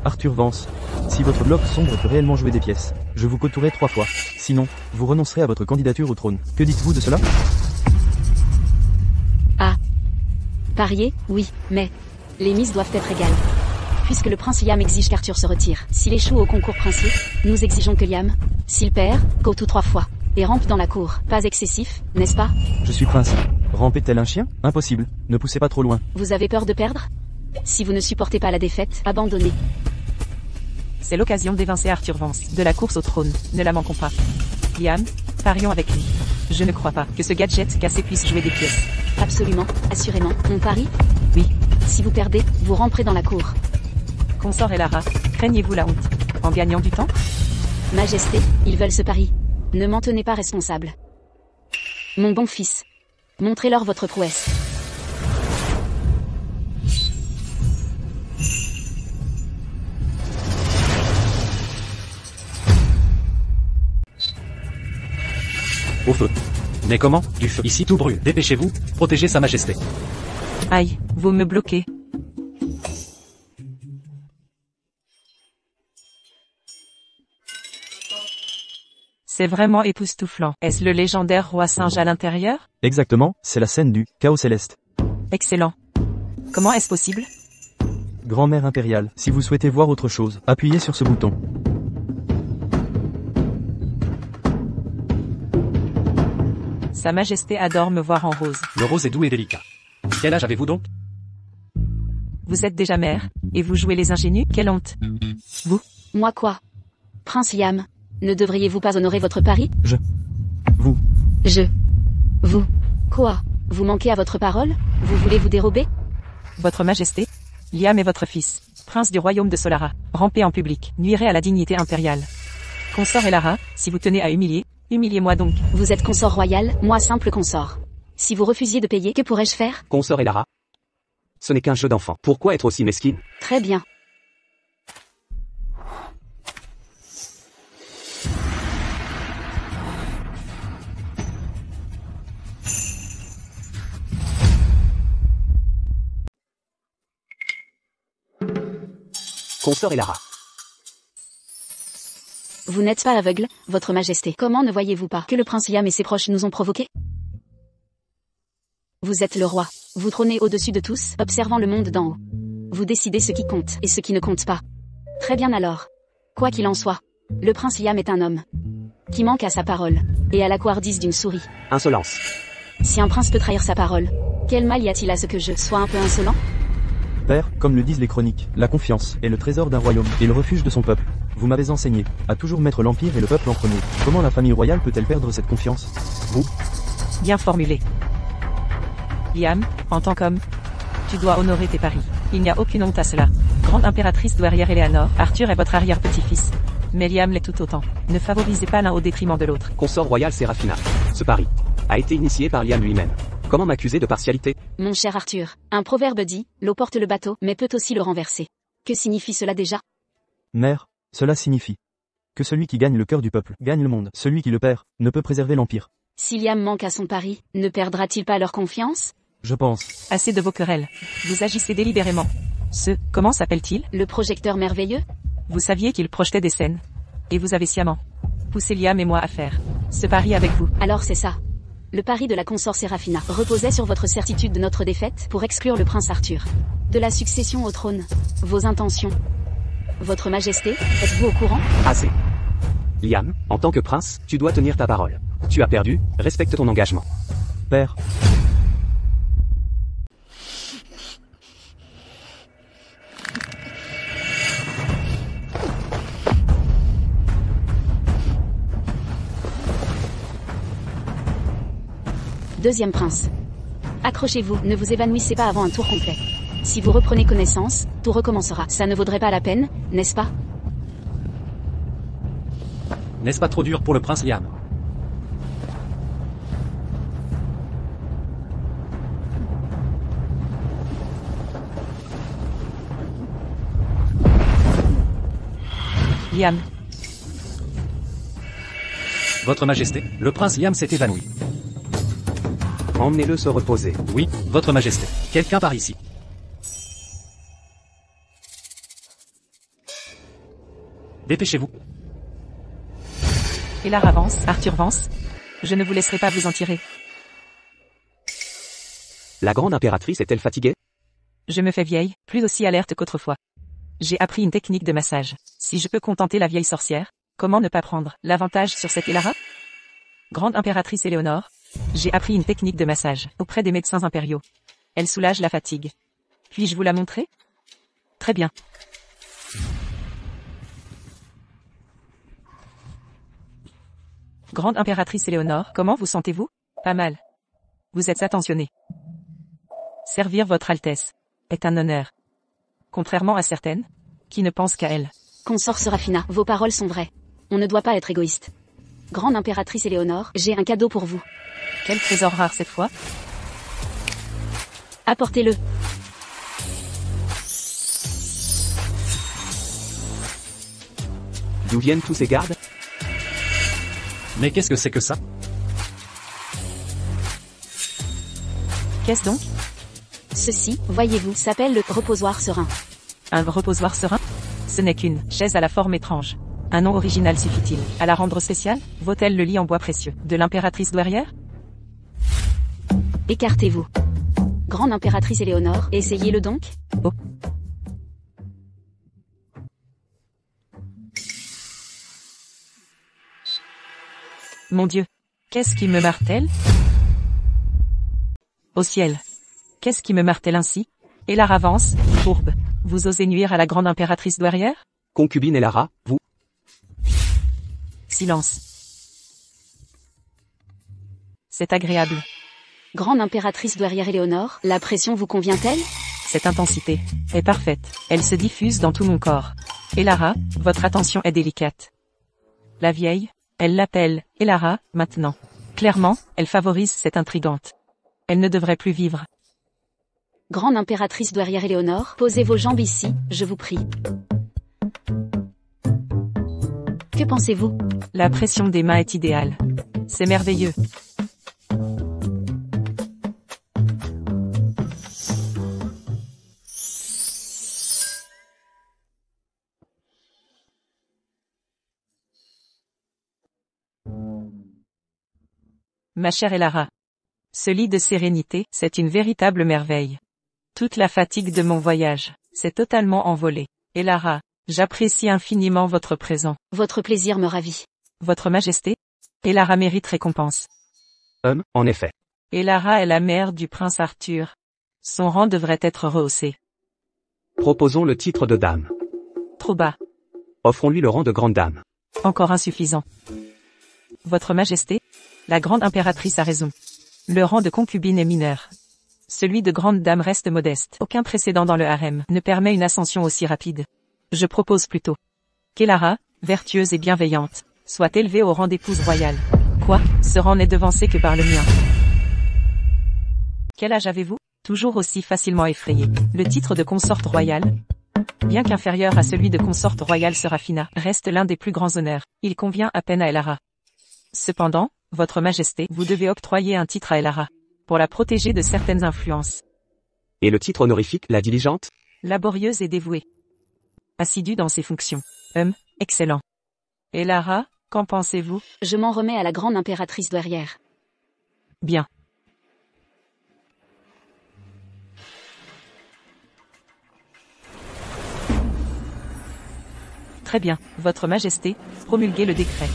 Arthur Vance, si votre bloc sombre peut réellement jouer des pièces, je vous côtoierai 3 fois. Sinon, vous renoncerez à votre candidature au trône. Que dites-vous de cela? Ah. Parier, oui, mais les mises doivent être égales. Puisque le prince Liam exige qu'Arthur se retire. S'il échoue au concours princier, nous exigeons que Liam, s'il perd, qu'au-tout 3 fois. Et rampe dans la cour. Pas excessif, n'est-ce pas? Je suis prince. Ramper tel un chien? Impossible. Ne poussez pas trop loin. Vous avez peur de perdre? Si vous ne supportez pas la défaite, abandonnez. C'est l'occasion d'évincer Arthur Vance de la course au trône. Ne la manquons pas. Liam, parions avec lui. Je ne crois pas que ce gadget cassé puisse jouer des pièces. Absolument, assurément. On parie? Oui. Si vous perdez, vous ramperez dans la cour. Consort et Lara, craignez-vous la honte en gagnant du temps? Majesté, ils veulent ce pari. Ne m'en tenez pas responsable. Mon bon fils. Montrez-leur votre prouesse. Au feu. Mais comment? Du feu. Ici tout brûle. Dépêchez-vous, protégez sa majesté. Aïe, vous me bloquez. C'est vraiment époustouflant. Est-ce le légendaire roi singe à l'intérieur? Exactement, c'est la scène du chaos céleste. Excellent. Comment est-ce possible? Grand-mère impériale, si vous souhaitez voir autre chose, appuyez sur ce bouton. Sa majesté adore me voir en rose. Le rose est doux et délicat. Quel âge avez-vous donc? Vous êtes déjà mère, et vous jouez les ingénus? Quelle honte. Vous? Moi quoi? Prince Liam, ne devriez-vous pas honorer votre pari? Vous. Vous. Quoi? Vous manquez à votre parole? Vous voulez vous dérober? Votre majesté? Liam est votre fils, prince du royaume de Solara. Ramper en public nuirait à la dignité impériale. Consort Elara, si vous tenez à humilier, humiliez-moi donc. Vous êtes consort royal, moi simple consort. Si vous refusiez de payer, que pourrais-je faire? Consort Elara. Ce n'est qu'un jeu d'enfant. Pourquoi être aussi mesquine? Très bien. Consort Elara. Vous n'êtes pas aveugle, votre majesté. Comment ne voyez-vous pas que le prince Liam et ses proches nous ont provoqués? Vous êtes le roi. Vous trônez au-dessus de tous, observant le monde d'en haut. Vous décidez ce qui compte et ce qui ne compte pas. Très bien alors. Quoi qu'il en soit, le prince Liam est un homme qui manque à sa parole et à la couardise d'une souris. Insolence. Si un prince peut trahir sa parole, quel mal y a-t-il à ce que je sois un peu insolent? Père, comme le disent les chroniques, la confiance est le trésor d'un royaume et le refuge de son peuple. Vous m'avez enseigné à toujours mettre l'empire et le peuple en premier. Comment la famille royale peut-elle perdre cette confiance? Vous? Bien formulé. Liam, en tant qu'homme, tu dois honorer tes paris. Il n'y a aucune honte à cela. Grande impératrice douairière Eleanor, Arthur est votre arrière-petit-fils. Mais Liam l'est tout autant. Ne favorisez pas l'un au détriment de l'autre. Consort royal Séraphina. Ce pari a été initié par Liam lui-même. Comment m'accuser de partialité? Mon cher Arthur, un proverbe dit, l'eau porte le bateau, mais peut aussi le renverser. Que signifie cela déjà? Mère, cela signifie que celui qui gagne le cœur du peuple gagne le monde. Celui qui le perd ne peut préserver l'empire. Si Liam manque à son pari, ne perdra-t-il pas leur confiance? Je pense. Assez de vos querelles. Vous agissez délibérément. Comment s'appelle-t-il? Le projecteur merveilleux? Vous saviez qu'il projetait des scènes. Et vous avez sciemment poussé Liam et moi à faire ce pari avec vous. Alors c'est ça. Le pari de la consort Séraphina reposait sur votre certitude de notre défaite pour exclure le prince Arthur de la succession au trône. Vos intentions. Votre majesté, êtes-vous au courant? Assez. Liam, en tant que prince, tu dois tenir ta parole. Tu as perdu, respecte ton engagement. Père. Deuxième prince. Accrochez-vous, ne vous évanouissez pas avant un tour complet. Si vous reprenez connaissance, tout recommencera. Ça ne vaudrait pas la peine, n'est-ce pas? N'est-ce pas trop dur pour le prince Liam? Liam. Votre majesté, le prince Liam s'est évanoui. Emmenez-le se reposer. Oui, votre majesté. Quelqu'un par ici. Dépêchez-vous. Elar avance, Arthur vance. Je ne vous laisserai pas vous en tirer. La grande impératrice est-elle fatiguée? Je me fais vieille, plus aussi alerte qu'autrefois. J'ai appris une technique de massage. Si je peux contenter la vieille sorcière, comment ne pas prendre l'avantage sur cette Elara? Grande impératrice Éléonore, j'ai appris une technique de massage auprès des médecins impériaux. Elle soulage la fatigue. Puis-je vous la montrer? Très bien. Grande impératrice Éléonore, comment vous sentez-vous? Pas mal. Vous êtes attentionnée. Servir votre Altesse est un honneur. Contrairement à certaines, qui ne pensent qu'à elle. Consort Séraphina, vos paroles sont vraies. On ne doit pas être égoïste. Grande impératrice Éléonore, j'ai un cadeau pour vous. Quel trésor rare cette fois? Apportez-le. D'où viennent tous ces gardes? Mais qu'est-ce que c'est que ça? Qu'est-ce donc? Ceci, voyez-vous, s'appelle le reposoir serein. Un reposoir serein? Ce n'est qu'une chaise à la forme étrange. Un nom original suffit-il à la rendre spéciale? Vaut-elle le lit en bois précieux de l'impératrice douairière? Écartez-vous. Grande impératrice Éléonore, essayez-le donc. Oh. Mon Dieu, qu'est-ce qui me martèle? Au ciel, qu'est-ce qui me martèle ainsi? Et la avance, fourbe. Vous osez nuire à la grande impératrice douairière? Concubine Elara, vous? Silence. C'est agréable. Grande impératrice douairière Éléonore, la pression vous convient-elle? Cette intensité est parfaite. Elle se diffuse dans tout mon corps. Elara, votre attention est délicate. La vieille, elle l'appelle Elara, maintenant. Clairement, elle favorise cette intrigante. Elle ne devrait plus vivre. Grande impératrice douairière Éléonore, posez vos jambes ici, je vous prie. Que pensez-vous? La pression des mains est idéale. C'est merveilleux. Ma chère Elara. Ce lit de sérénité, c'est une véritable merveille. Toute la fatigue de mon voyage s'est totalement envolée. Elara, j'apprécie infiniment votre présent. Votre plaisir me ravit. Votre Majesté? Elara mérite récompense. En effet. Elara est la mère du prince Arthur. Son rang devrait être rehaussé. Proposons le titre de dame. Trop bas. Offrons-lui le rang de grande dame. Encore insuffisant. Votre Majesté? La grande impératrice a raison. Le rang de concubine est mineur. Celui de grande dame reste modeste. Aucun précédent dans le harem ne permet une ascension aussi rapide. Je propose plutôt qu'Elara, vertueuse et bienveillante, soit élevée au rang d'épouse royale. Quoi? Ce rang n'est devancé que par le mien. Quel âge avez-vous? Toujours aussi facilement effrayé. Le titre de consorte royale, bien qu'inférieur à celui de consorte royale Serafina, reste l'un des plus grands honneurs. Il convient à peine à Elara. Cependant, Votre Majesté, vous devez octroyer un titre à Elara, pour la protéger de certaines influences. Et le titre honorifique, la diligente? Laborieuse et dévouée. Assidue dans ses fonctions. Excellent. Elara, qu'en pensez-vous? Je m'en remets à la grande impératrice douairière. Bien. Très bien, Votre Majesté, promulguez le décret.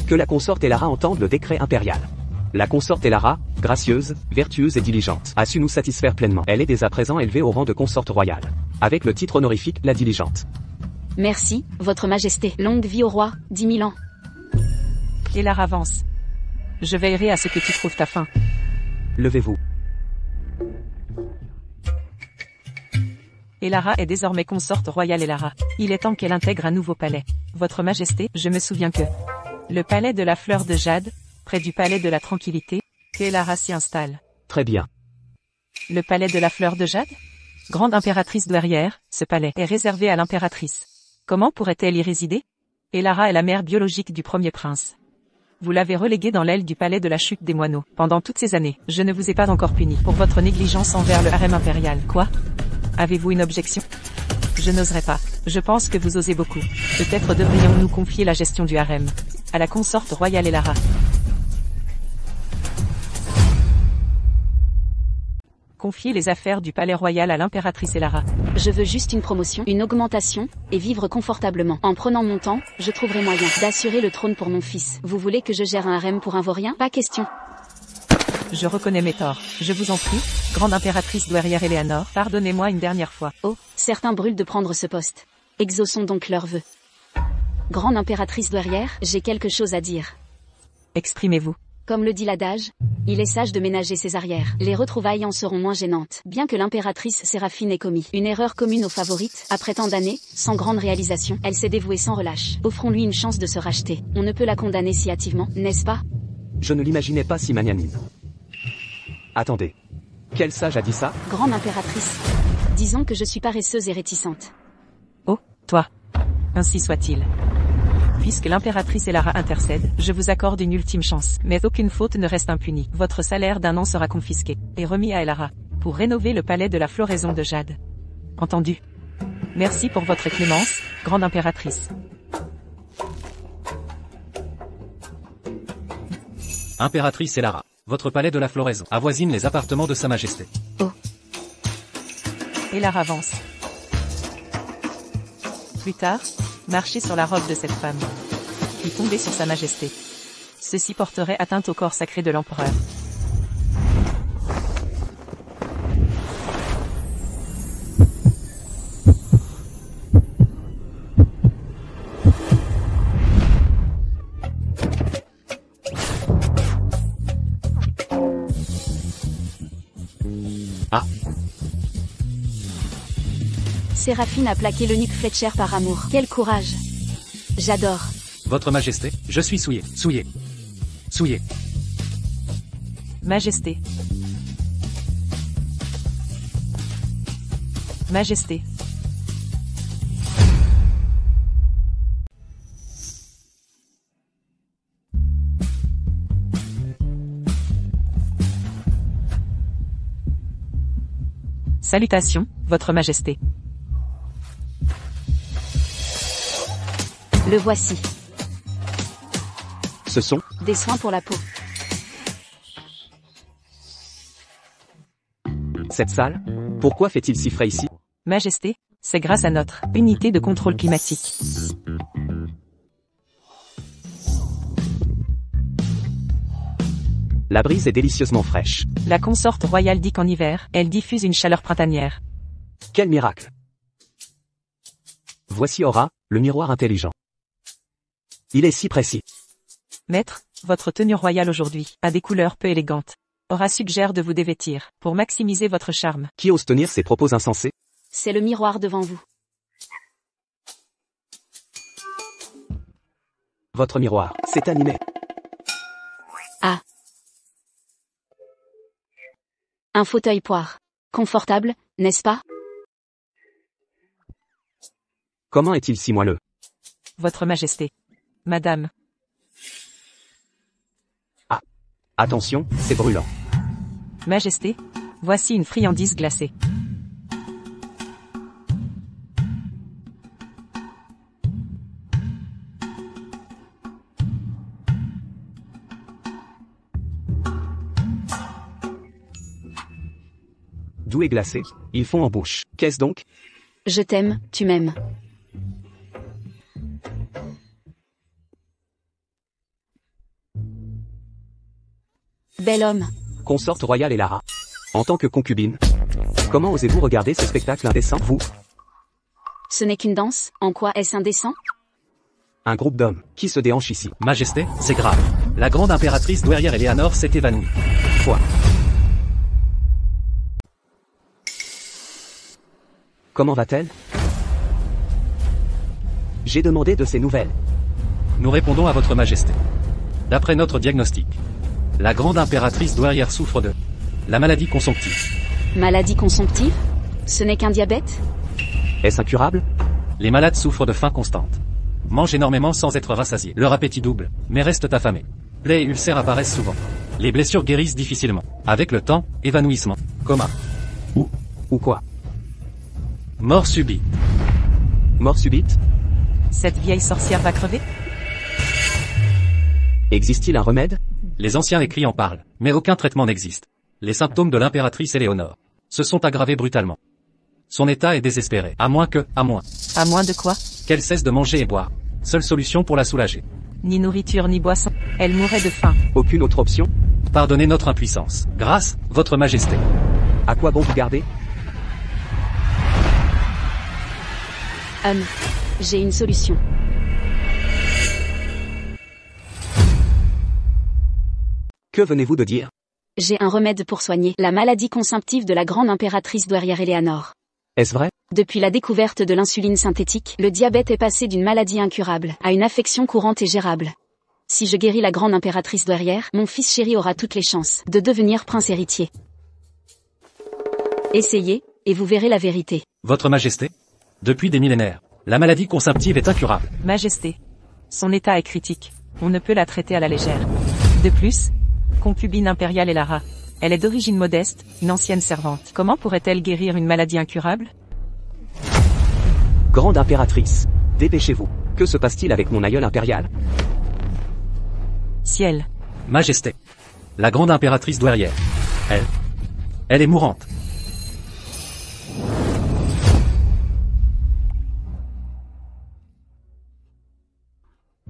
Que la consorte Elara entende le décret impérial. La consorte Elara, gracieuse, vertueuse et diligente, a su nous satisfaire pleinement. Elle est dès à présent élevée au rang de consorte royale, avec le titre honorifique, la diligente. Merci, Votre Majesté. Longue vie au roi, 10 000 ans. Elara avance. Je veillerai à ce que tu trouves ta fin. Levez-vous. Elara est désormais consorte royale Elara. Il est temps qu'elle intègre un nouveau palais. Votre Majesté, je me souviens que le palais de la fleur de jade, près du palais de la tranquillité, que Elara s'y installe. Très bien. Le palais de la fleur de jade? Grande impératrice douairière, ce palais est réservé à l'impératrice. Comment pourrait-elle y résider? Elara est la mère biologique du premier prince. Vous l'avez reléguée dans l'aile du palais de la chute des moineaux. Pendant toutes ces années, je ne vous ai pas encore puni pour votre négligence envers le harem impérial. Quoi? Avez-vous une objection? Je n'oserais pas. Je pense que vous osez beaucoup. Peut-être devrions-nous confier la gestion du harem à la consorte royale Elara. Confier les affaires du palais royal à l'impératrice Elara. Je veux juste une promotion, une augmentation, et vivre confortablement. En prenant mon temps, je trouverai moyen d'assurer le trône pour mon fils. Vous voulez que je gère un harem pour un vaurien? Pas question. Je reconnais mes torts. Je vous en prie, grande impératrice douairière Éléonore, pardonnez-moi une dernière fois. Oh, certains brûlent de prendre ce poste. Exauçons donc leurs vœux. Grande impératrice douairière, j'ai quelque chose à dire. Exprimez-vous. Comme le dit l'adage, il est sage de ménager ses arrières. Les retrouvailles en seront moins gênantes. Bien que l'impératrice Séraphine ait commis une erreur commune aux favorites, après tant d'années, sans grande réalisation, elle s'est dévouée sans relâche. Offrons-lui une chance de se racheter. On ne peut la condamner si hâtivement, n'est-ce pas? Je ne l'imaginais pas si magnanime. Attendez. Quel sage a dit ça? Grande impératrice. Disons que je suis paresseuse et réticente. Oh, toi. Ainsi soit-il. Puisque l'impératrice Elara intercède, je vous accorde une ultime chance. Mais aucune faute ne reste impunie. Votre salaire d'1 an sera confisqué et remis à Elara pour rénover le palais de la floraison de jade. Entendu. Merci pour votre clémence, grande impératrice. Impératrice Elara. Votre palais de la floraison avoisine les appartements de Sa Majesté. Oh. Elara avance. Plus tard, marchez sur la robe de cette femme, puis tombez sur Sa Majesté. Ceci porterait atteinte au corps sacré de l'empereur. Ah, Séraphine a plaqué l'eunuque Fletcher par amour. Quel courage. J'adore. Votre Majesté, je suis souillé, souillé. Souillé. Majesté. Majesté. Salutations, Votre Majesté. Le voici. Ce sont Des soins pour la peau. cette salle? Pourquoi fait-il si frais ici? Majesté, c'est grâce à notre unité de contrôle climatique. La brise est délicieusement fraîche. La consorte royale dit qu'en hiver, elle diffuse une chaleur printanière. Quel miracle! Voici Aura, le miroir intelligent. Il est si précis. Maître, votre tenue royale aujourd'hui a des couleurs peu élégantes. Aura suggère de vous dévêtir pour maximiser votre charme. Qui ose tenir ces propos insensés? C'est le miroir devant vous. Votre miroir, c'est animé. Ah. Un fauteuil poire. Confortable, n'est-ce pas? Comment est-il si moelleux? Votre Majesté. Madame. Attention, c'est brûlant. Majesté, voici une friandise glacée. Doux et glacé, ils font en bouche. Qu'est-ce donc? Je t'aime, tu m'aimes. Bel homme. Consorte royale et Lara. En tant que concubine. Comment osez-vous regarder ce spectacle indécent, vous? Ce n'est qu'une danse, en quoi est-ce indécent? Un groupe d'hommes, qui se déhanche ici. Majesté, c'est grave. La grande impératrice douairière Eleanor s'est évanouie. Quoi? Comment va-t-elle? J'ai demandé de ses nouvelles. Nous répondons à votre Majesté. D'après notre diagnostic, la grande impératrice douairière souffre de la maladie consomptive. Maladie consomptive? Ce n'est qu'un diabète? Est-ce incurable? Les malades souffrent de faim constante. Mangent énormément sans être rassasiés. Leur appétit double, mais restent affamés. Plaies et ulcères apparaissent souvent. Les blessures guérissent difficilement. Avec le temps, évanouissement, coma. Ou quoi? Mort subite. Mort subite? Cette vieille sorcière va crever? Existe-t-il un remède? Les anciens écrits en parlent, mais aucun traitement n'existe. Les symptômes de l'impératrice Éléonore se sont aggravés brutalement. Son état est désespéré, à moins À moins de quoi? qu'elle cesse de manger et boire. Seule solution pour la soulager. Ni nourriture ni boisson. Elle mourrait de faim. Aucune autre option? Pardonnez notre impuissance. Grâce, votre Majesté. À quoi bon vous garder? J'ai une solution. Que venez-vous de dire? J'ai un remède pour soigner la maladie consomptive de la grande impératrice douairière Eleanor. Est-ce vrai? Depuis la découverte de l'insuline synthétique, le diabète est passé d'une maladie incurable à une affection courante et gérable. Si je guéris la grande impératrice douairière, mon fils chéri aura toutes les chances de devenir prince héritier. Essayez, et vous verrez la vérité. Votre Majesté. Depuis des millénaires, la maladie consomptive est incurable. Majesté. Son état est critique. On ne peut la traiter à la légère. De plus, concubine impériale Elara. Elle est d'origine modeste, une ancienne servante. Comment pourrait-elle guérir une maladie incurable? Grande impératrice, dépêchez-vous. Que se passe-t-il avec mon aïeul impérial? Ciel. Majesté. La grande impératrice douairière. Elle est mourante.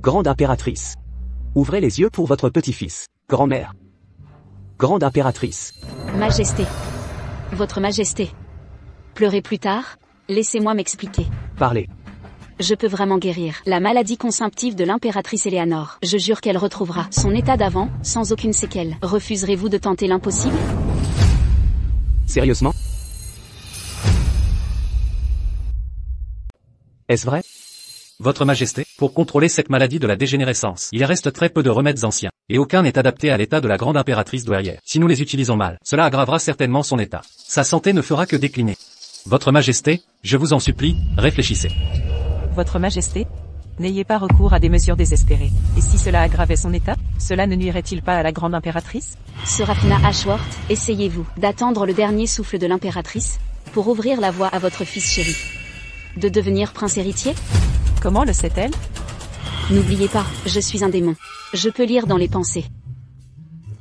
Grande impératrice. Ouvrez les yeux pour votre petit-fils. Grand-mère. Grande impératrice. Majesté. Votre Majesté. Pleurez plus tard? Laissez-moi m'expliquer. Parlez. Je peux vraiment guérir la maladie consomptive de l'impératrice Eleanor. Je jure qu'elle retrouvera son état d'avant, sans aucune séquelle. Refuserez-vous de tenter l'impossible? Sérieusement? Est-ce vrai? Votre Majesté, pour contrôler cette maladie de la dégénérescence, il reste très peu de remèdes anciens, et aucun n'est adapté à l'état de la grande impératrice douairière. Si nous les utilisons mal, cela aggravera certainement son état. Sa santé ne fera que décliner. Votre Majesté, je vous en supplie, réfléchissez. Votre Majesté, n'ayez pas recours à des mesures désespérées. Et si cela aggravait son état, cela ne nuirait-il pas à la grande impératrice? Serafina Ashworth, essayez-vous d'attendre le dernier souffle de l'impératrice pour ouvrir la voie à votre fils chéri. De devenir prince héritier? Comment le sait-elle? N'oubliez pas, je suis un démon. Je peux lire dans les pensées.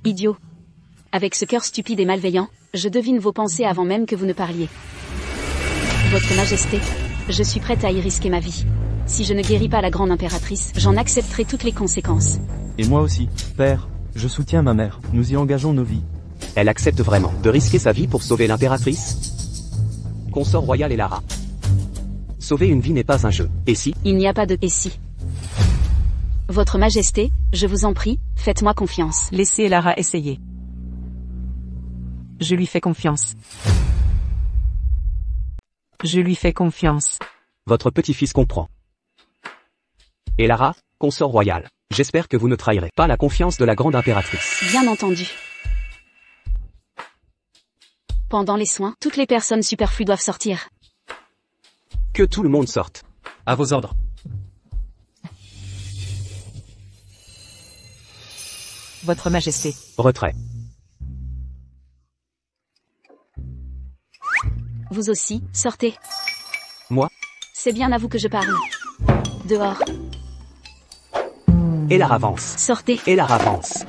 Idiot. Avec ce cœur stupide et malveillant, je devine vos pensées avant même que vous ne parliez. Votre Majesté, je suis prête à y risquer ma vie. Si je ne guéris pas la grande impératrice, j'en accepterai toutes les conséquences. Et moi aussi, père, je soutiens ma mère, nous y engageons nos vies. Elle accepte vraiment de risquer sa vie pour sauver l'impératrice? Consort royal et Lara. Sauver une vie n'est pas un jeu. Et si? Il n'y a pas de « et si ». Votre Majesté, je vous en prie, faites-moi confiance. Laissez Lara essayer. Je lui fais confiance. Je lui fais confiance. Votre petit-fils comprend. Et Lara, consort royal, j'espère que vous ne trahirez pas la confiance de la grande impératrice. Bien entendu. Pendant les soins, toutes les personnes superflues doivent sortir. Que tout le monde sorte. À vos ordres. Votre Majesté. Retrait. Vous aussi, sortez. Moi? C'est bien à vous que je parle. Dehors. Et Lara avance. Sortez. Et Lara avance.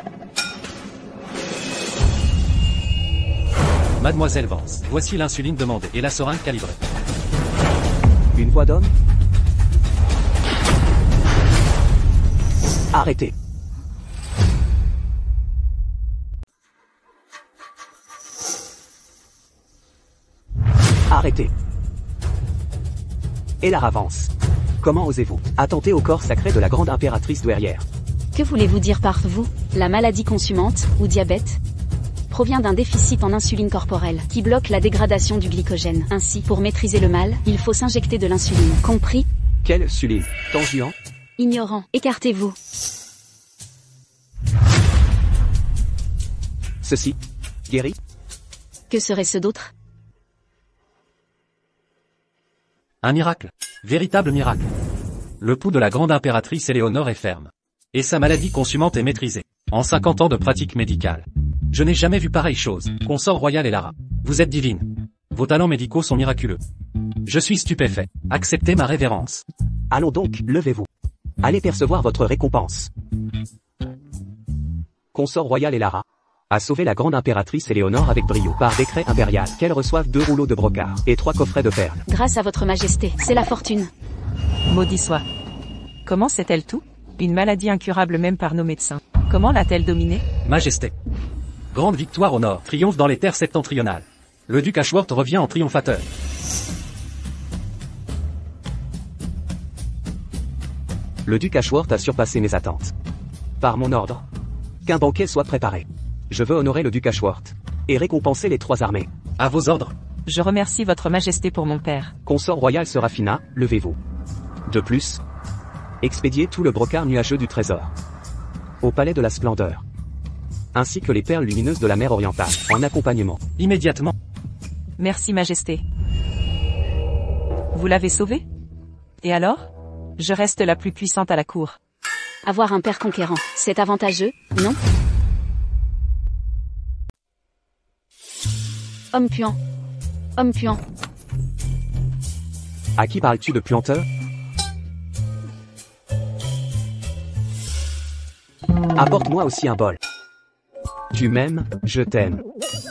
Mademoiselle Vance, voici l'insuline demandée et la seringue calibrée. Une voix d'homme? Arrêtez. Arrêtez. Et Lara avance. Comment osez-vous attenter au corps sacré de la grande impératrice douairière? Que voulez-vous dire par vous? La maladie consumante, ou diabète, provient d'un déficit en insuline corporelle, qui bloque la dégradation du glycogène. Ainsi, pour maîtriser le mal, il faut s'injecter de l'insuline. Compris? Quelle insuline? Tangian? Ignorant, écartez-vous. Ceci? Guéri? Que serait-ce d'autre? Un miracle. Véritable miracle. Le pouls de la grande impératrice Éléonore est ferme. Et sa maladie consumante est maîtrisée. En 50 ans de pratique médicale. Je n'ai jamais vu pareille chose. Consort royal et Lara. Vous êtes divine. Vos talents médicaux sont miraculeux. Je suis stupéfait. Acceptez ma révérence. Allons donc, levez-vous. Allez percevoir votre récompense. Consort royal et Lara a sauvé la grande impératrice Éléonore avec brio, par décret impérial, qu'elle reçoive 2 rouleaux de brocart et 3 coffrets de perles. Grâce à votre Majesté, c'est la fortune. Maudit soit. Comment sait-elle tout? Une maladie incurable même par nos médecins. Comment l'a-t-elle dominée? Majesté. Grande victoire au nord. Triomphe dans les terres septentrionales. Le duc Ashworth revient en triomphateur. Le duc Ashworth a surpassé mes attentes. Par mon ordre, qu'un banquet soit préparé. Je veux honorer le duc Ashworth et récompenser les 3 armées. À vos ordres. Je remercie votre Majesté pour mon père. Consort royal Serafina, levez-vous. De plus, expédiez tout le brocart nuageux du trésor au palais de la splendeur, ainsi que les perles lumineuses de la mer orientale, en accompagnement. Immédiatement. Merci Majesté. Vous l'avez sauvé? Et alors? Je reste la plus puissante à la cour. Avoir un père conquérant, c'est avantageux, non? Homme puant. Homme puant. À qui parles-tu de puanteur? Apporte-moi aussi un bol. Tu m'aimes, je t'aime.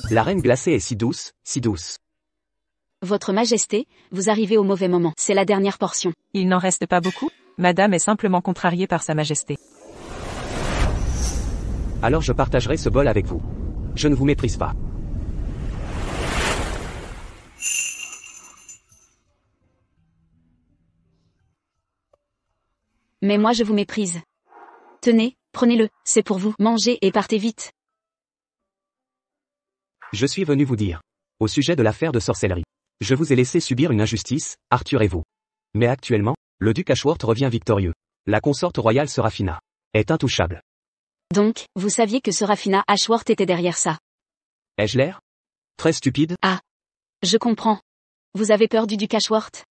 La reine glacée est si douce, si douce. Votre Majesté, vous arrivez au mauvais moment. C'est la dernière portion. Il n'en reste pas beaucoup? Madame est simplement contrariée par sa Majesté. Alors je partagerai ce bol avec vous. Je ne vous méprise pas. Mais moi je vous méprise. Tenez, prenez-le, c'est pour vous. Mangez et partez vite. Je suis venu vous dire Au sujet de l'affaire de sorcellerie. Je vous ai laissé subir une injustice, Arthur et vous. Mais actuellement, le duc Ashworth revient victorieux. La consorte royale Serafina est intouchable. Donc, vous saviez que Serafina Ashworth était derrière ça. Ai-je l'air très stupide? Ah. Je comprends. Vous avez peur du duc Ashworth?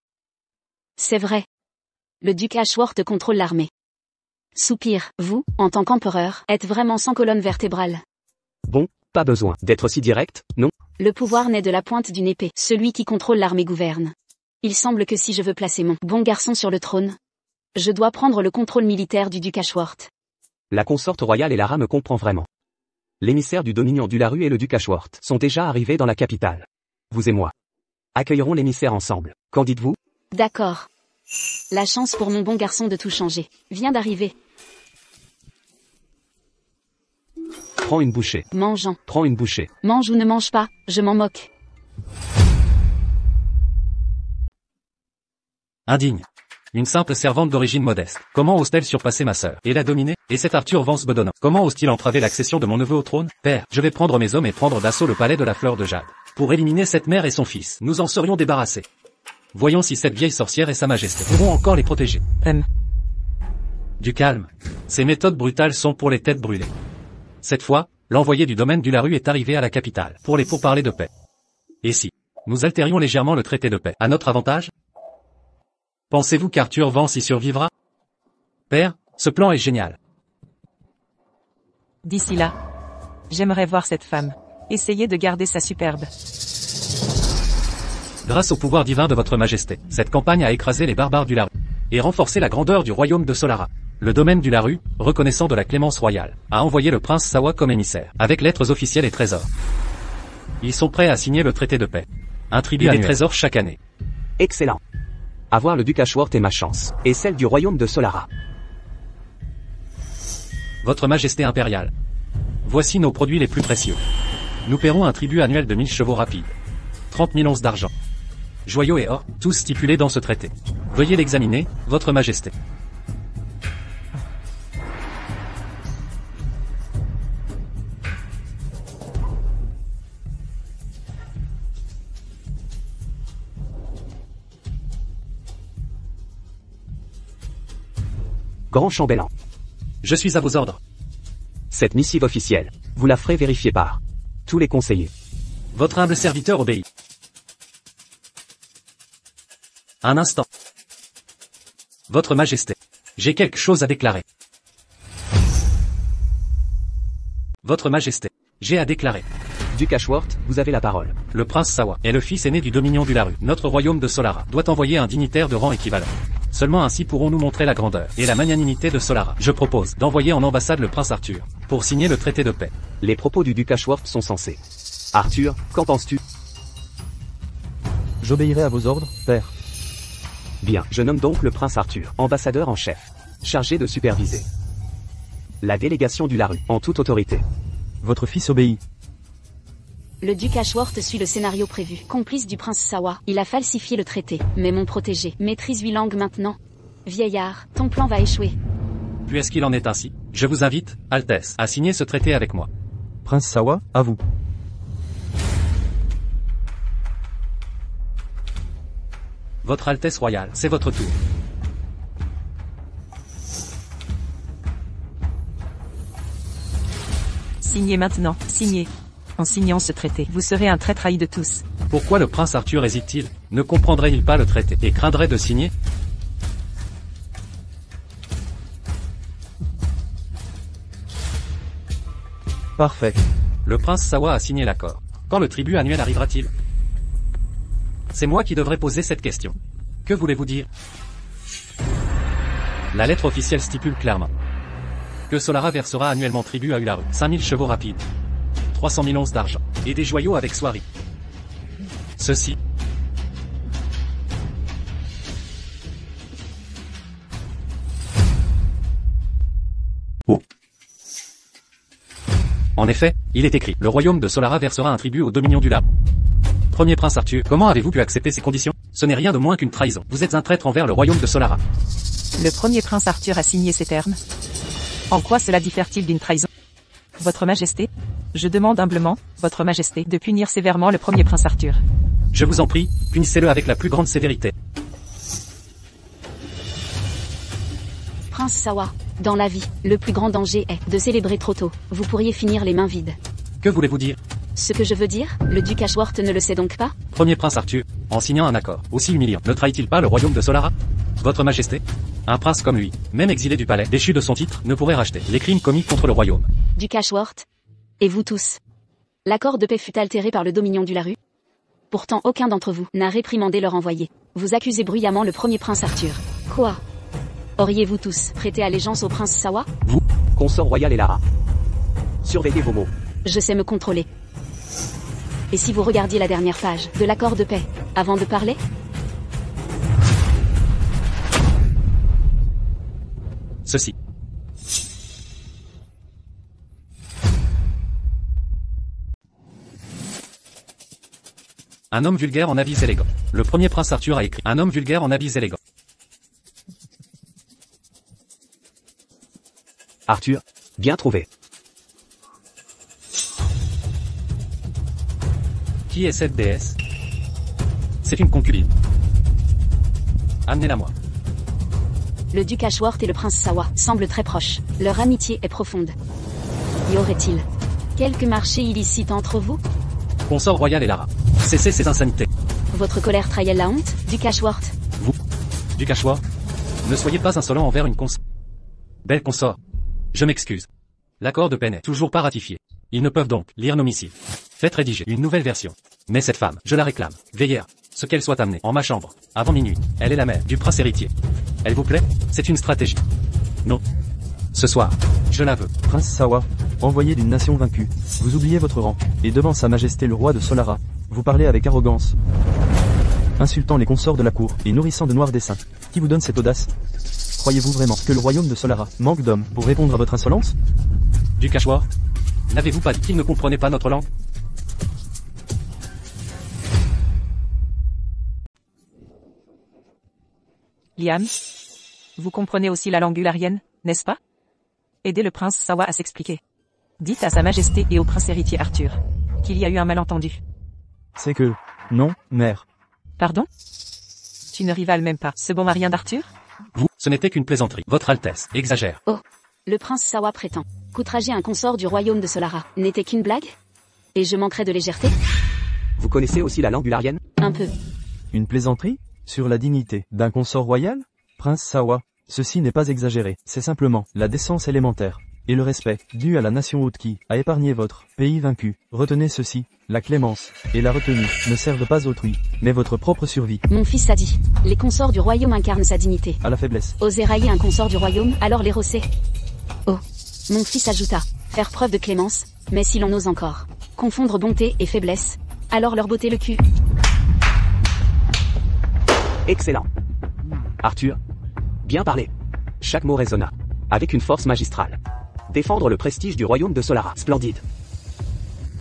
C'est vrai. Le duc Ashworth contrôle l'armée. Soupir, vous, en tant qu'empereur, êtes vraiment sans colonne vertébrale. Bon, pas besoin d'être si direct, non? Le pouvoir naît de la pointe d'une épée. Celui qui contrôle l'armée gouverne. Il semble que si je veux placer mon bon garçon sur le trône, je dois prendre le contrôle militaire du duc Ashworth. La consorte royale et Lara me comprend vraiment. L'émissaire du Dominion du Larue et le duc Ashworth sont déjà arrivés dans la capitale. Vous et moi accueillerons l'émissaire ensemble. Qu'en dites-vous? D'accord. La chance pour mon bon garçon de tout changer vient d'arriver. Prends une bouchée. Mangeant. Prends une bouchée. Mange ou ne mange pas, je m'en moque. Indigne. Une simple servante d'origine modeste. Comment ose-t-elle surpasser ma sœur et la dominer? Et cet Arthur Vance bedonnant. Comment ose-t-il entraver l'accession de mon neveu au trône? Père, je vais prendre mes hommes et prendre d'assaut le palais de la Fleur de Jade. Pour éliminer cette mère et son fils, nous en serions débarrassés. Voyons si cette vieille sorcière et sa majesté pourront encore les protéger. Du calme. Ces méthodes brutales sont pour les têtes brûlées. Cette fois, l'envoyé du domaine du Larue est arrivé à la capitale, pour les pourparlers de paix. Et si nous altérions légèrement le traité de paix, à notre avantage? Pensez-vous qu'Arthur Vance y survivra? Père, ce plan est génial. D'ici là, j'aimerais voir cette femme. Essayez de garder sa superbe. Grâce au pouvoir divin de votre majesté, cette campagne a écrasé les barbares du Larue, et renforcé la grandeur du royaume de Solara. Le domaine du Larue, reconnaissant de la clémence royale, a envoyé le prince Sawa comme émissaire, avec lettres officielles et trésors. Ils sont prêts à signer le traité de paix. Un tribut à des trésors chaque année. Excellent. Avoir le duc Ashworth est ma chance, et celle du royaume de Solara. Votre majesté impériale. Voici nos produits les plus précieux. Nous paierons un tribut annuel de 1000 chevaux rapides. 30 000 onces d'argent. Joyaux et or, tous stipulés dans ce traité. Veuillez l'examiner, votre majesté. Grand chambellan. Je suis à vos ordres. Cette missive officielle, vous la ferez vérifier par tous les conseillers. Votre humble serviteur obéit. Un instant. Votre majesté. J'ai quelque chose à déclarer. Votre majesté. J'ai à déclarer. Duc Ashworth, vous avez la parole. Le prince Sawa est le fils aîné du Dominion du Larue. Notre royaume de Solara doit envoyer un dignitaire de rang équivalent. Seulement ainsi pourrons-nous montrer la grandeur et la magnanimité de Solara. Je propose d'envoyer en ambassade le prince Arthur, pour signer le traité de paix. Les propos du duc Ashworth sont sensés. Arthur, qu'en penses-tu? J'obéirai à vos ordres, père. Bien, je nomme donc le prince Arthur, ambassadeur en chef, chargé de superviser la délégation du Larue, en toute autorité. Votre fils obéit. Le duc Ashworth suit le scénario prévu. Complice du prince Sawa, il a falsifié le traité. Mais mon protégé maîtrise 8 langues maintenant. Vieillard, ton plan va échouer. Puisqu'il en est ainsi, je vous invite, Altesse, à signer ce traité avec moi. Prince Sawa, à vous. Votre Altesse royale, c'est votre tour. Signez maintenant, signez. En signant ce traité, vous serez un traître haï de tous. Pourquoi le prince Arthur hésite-t-il? Ne comprendrait-il pas le traité et craindrait de signer? Parfait. Le prince Sawa a signé l'accord. Quand le tribut annuel arrivera-t-il? C'est moi qui devrais poser cette question. Que voulez-vous dire? La lettre officielle stipule clairement que Solara versera annuellement tribut à Ularu, 5000 chevaux rapides, 300 000 onces d'argent, et des joyaux avec soierie. Ceci En effet, il est écrit, le royaume de Solara versera un tribut au Dominion du Larue. Premier prince Arthur, comment avez-vous pu accepter ces conditions? Ce n'est rien de moins qu'une trahison. Vous êtes un traître envers le royaume de Solara. Le premier prince Arthur a signé ces termes. En quoi cela diffère-t-il d'une trahison? Votre Majesté, Je demande humblement, Votre Majesté, de punir sévèrement le premier prince Arthur. Je vous en prie, punissez-le avec la plus grande sévérité. Prince Sawa, dans la vie, le plus grand danger est de célébrer trop tôt. Vous pourriez finir les mains vides. Que voulez-vous dire? Ce que je veux dire, le duc Ashworth ne le sait donc pas? Premier prince Arthur, en signant un accord aussi humiliant, ne trahit-il pas le royaume de Solara? Votre Majesté, un prince comme lui, même exilé du palais, déchu de son titre, ne pourrait racheter les crimes commis contre le royaume. Duc Ashworth? Et vous tous? L'accord de paix fut altéré par le dominion du Larue? Pourtant aucun d'entre vous n'a réprimandé leur envoyé. Vous accusez bruyamment le premier prince Arthur. Quoi? Auriez-vous tous prêté allégeance au prince Sawa? Vous, consort royal et Lara. Surveillez vos mots. Je sais me contrôler. Et si vous regardiez la dernière page de l'accord de paix, avant de parler? Ceci. Un homme vulgaire en habits élégants. Le premier prince Arthur a écrit. Un homme vulgaire en habits élégants. Arthur, bien trouvé. Qui est cette déesse? C'est une concubine. Amenez-la-moi. Le duc Ashworth et le prince Sawa semblent très proches. Leur amitié est profonde. Y aurait-il quelques marchés illicites entre vous? Consort royal et Lara. Cessez ces insanités. Votre colère trahit la honte, duc Ashworth? Vous, duc Ashworth, ne soyez pas insolent envers une consort. Belle consort. Je m'excuse. L'accord de paix n'est toujours pas ratifié. Ils ne peuvent donc lire nos missives. Faites rédiger une nouvelle version. Mais cette femme, je la réclame. Veillez à ce qu'elle soit amenée en ma chambre, avant minuit. Elle est la mère du prince héritier. Elle vous plaît? C'est une stratégie. Non. Ce soir, je la veux. Prince Sawa, envoyé d'une nation vaincue, vous oubliez votre rang, et devant sa majesté le roi de Solara, vous parlez avec arrogance, insultant les consorts de la cour, et nourrissant de noirs desseins. Qui vous donne cette audace? Croyez-vous vraiment que le royaume de Solara manque d'hommes pour répondre à votre insolence? Duc Ashworth, n'avez-vous pas dit qu'il ne comprenait pas notre langue? Liam, vous comprenez aussi la langue ularienne, n'est-ce pas? Aidez le prince Sawa à s'expliquer. Dites à sa majesté et au prince héritier Arthur qu'il y a eu un malentendu. C'est que... Non, mère. Pardon? Tu ne rivales même pas ce bon marien d'Arthur? Vous, ce n'était qu'une plaisanterie. Votre Altesse exagère. Oh. Le prince Sawa prétend qu'outrager un consort du royaume de Solara n'était qu'une blague? Et je manquerais de légèreté? Vous connaissez aussi la langue ularienne? Un peu. Une plaisanterie? Sur la dignité d'un consort royal? Prince Sawa, ceci n'est pas exagéré, c'est simplement la décence élémentaire, et le respect, dû à la nation haute qui a épargné votre pays vaincu. Retenez ceci, la clémence et la retenue ne servent pas autrui, mais votre propre survie. Mon fils a dit, les consorts du royaume incarnent sa dignité. À la faiblesse. Oser railler un consort du royaume, alors les rosser. Oh. Mon fils ajouta, faire preuve de clémence, mais si l'on ose encore confondre bonté et faiblesse, alors leur botter le cul. Excellent. Arthur, bien parlé. Chaque mot résonna, avec une force magistrale. Défendre le prestige du royaume de Solara. Splendide.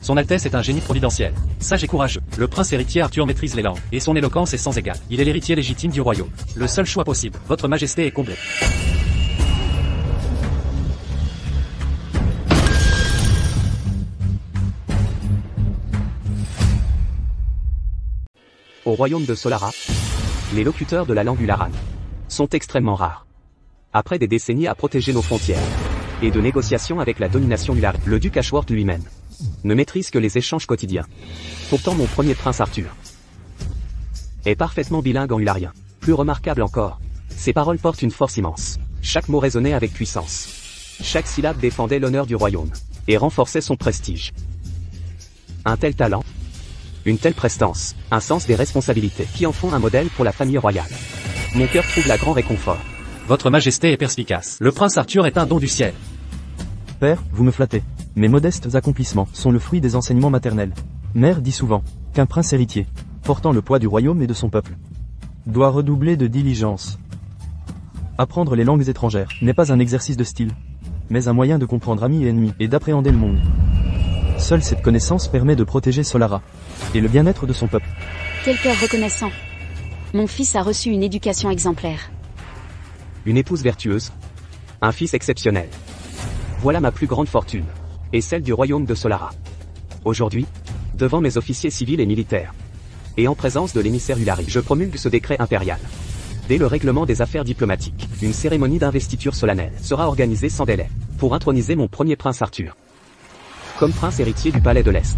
Son Altesse est un génie providentiel, sage et courageux. Le prince héritier Arthur maîtrise les langues, et son éloquence est sans égale. Il est l'héritier légitime du royaume. Le seul choix possible, votre majesté est comblée. Au royaume de Solara, les locuteurs de la langue ularane sont extrêmement rares. Après des décennies à protéger nos frontières et de négociations avec la domination ularane, le duc Ashworth lui-même ne maîtrise que les échanges quotidiens. Pourtant mon premier prince Arthur est parfaitement bilingue en ularien. Plus remarquable encore, ses paroles portent une force immense. Chaque mot résonnait avec puissance. Chaque syllabe défendait l'honneur du royaume et renforçait son prestige. Un tel talent, une telle prestance, un sens des responsabilités qui en font un modèle pour la famille royale. Mon cœur trouve la grand réconfort. Votre majesté est perspicace. Le prince Arthur est un don du ciel. Père, vous me flattez. Mes modestes accomplissements sont le fruit des enseignements maternels. Mère dit souvent qu'un prince héritier, portant le poids du royaume et de son peuple, doit redoubler de diligence. Apprendre les langues étrangères n'est pas un exercice de style, mais un moyen de comprendre amis et ennemis et d'appréhender le monde. Seule cette connaissance permet de protéger Solara et le bien-être de son peuple. Quel père reconnaissant. Mon fils a reçu une éducation exemplaire. Une épouse vertueuse, un fils exceptionnel. Voilà ma plus grande fortune. et celle du royaume de Solara. Aujourd'hui, devant mes officiers civils et militaires, et en présence de l'émissaire Ulari, je promulgue ce décret impérial. Dès le règlement des affaires diplomatiques, une cérémonie d'investiture solennelle sera organisée sans délai, pour introniser mon premier prince Arthur comme prince héritier du palais de l'Est.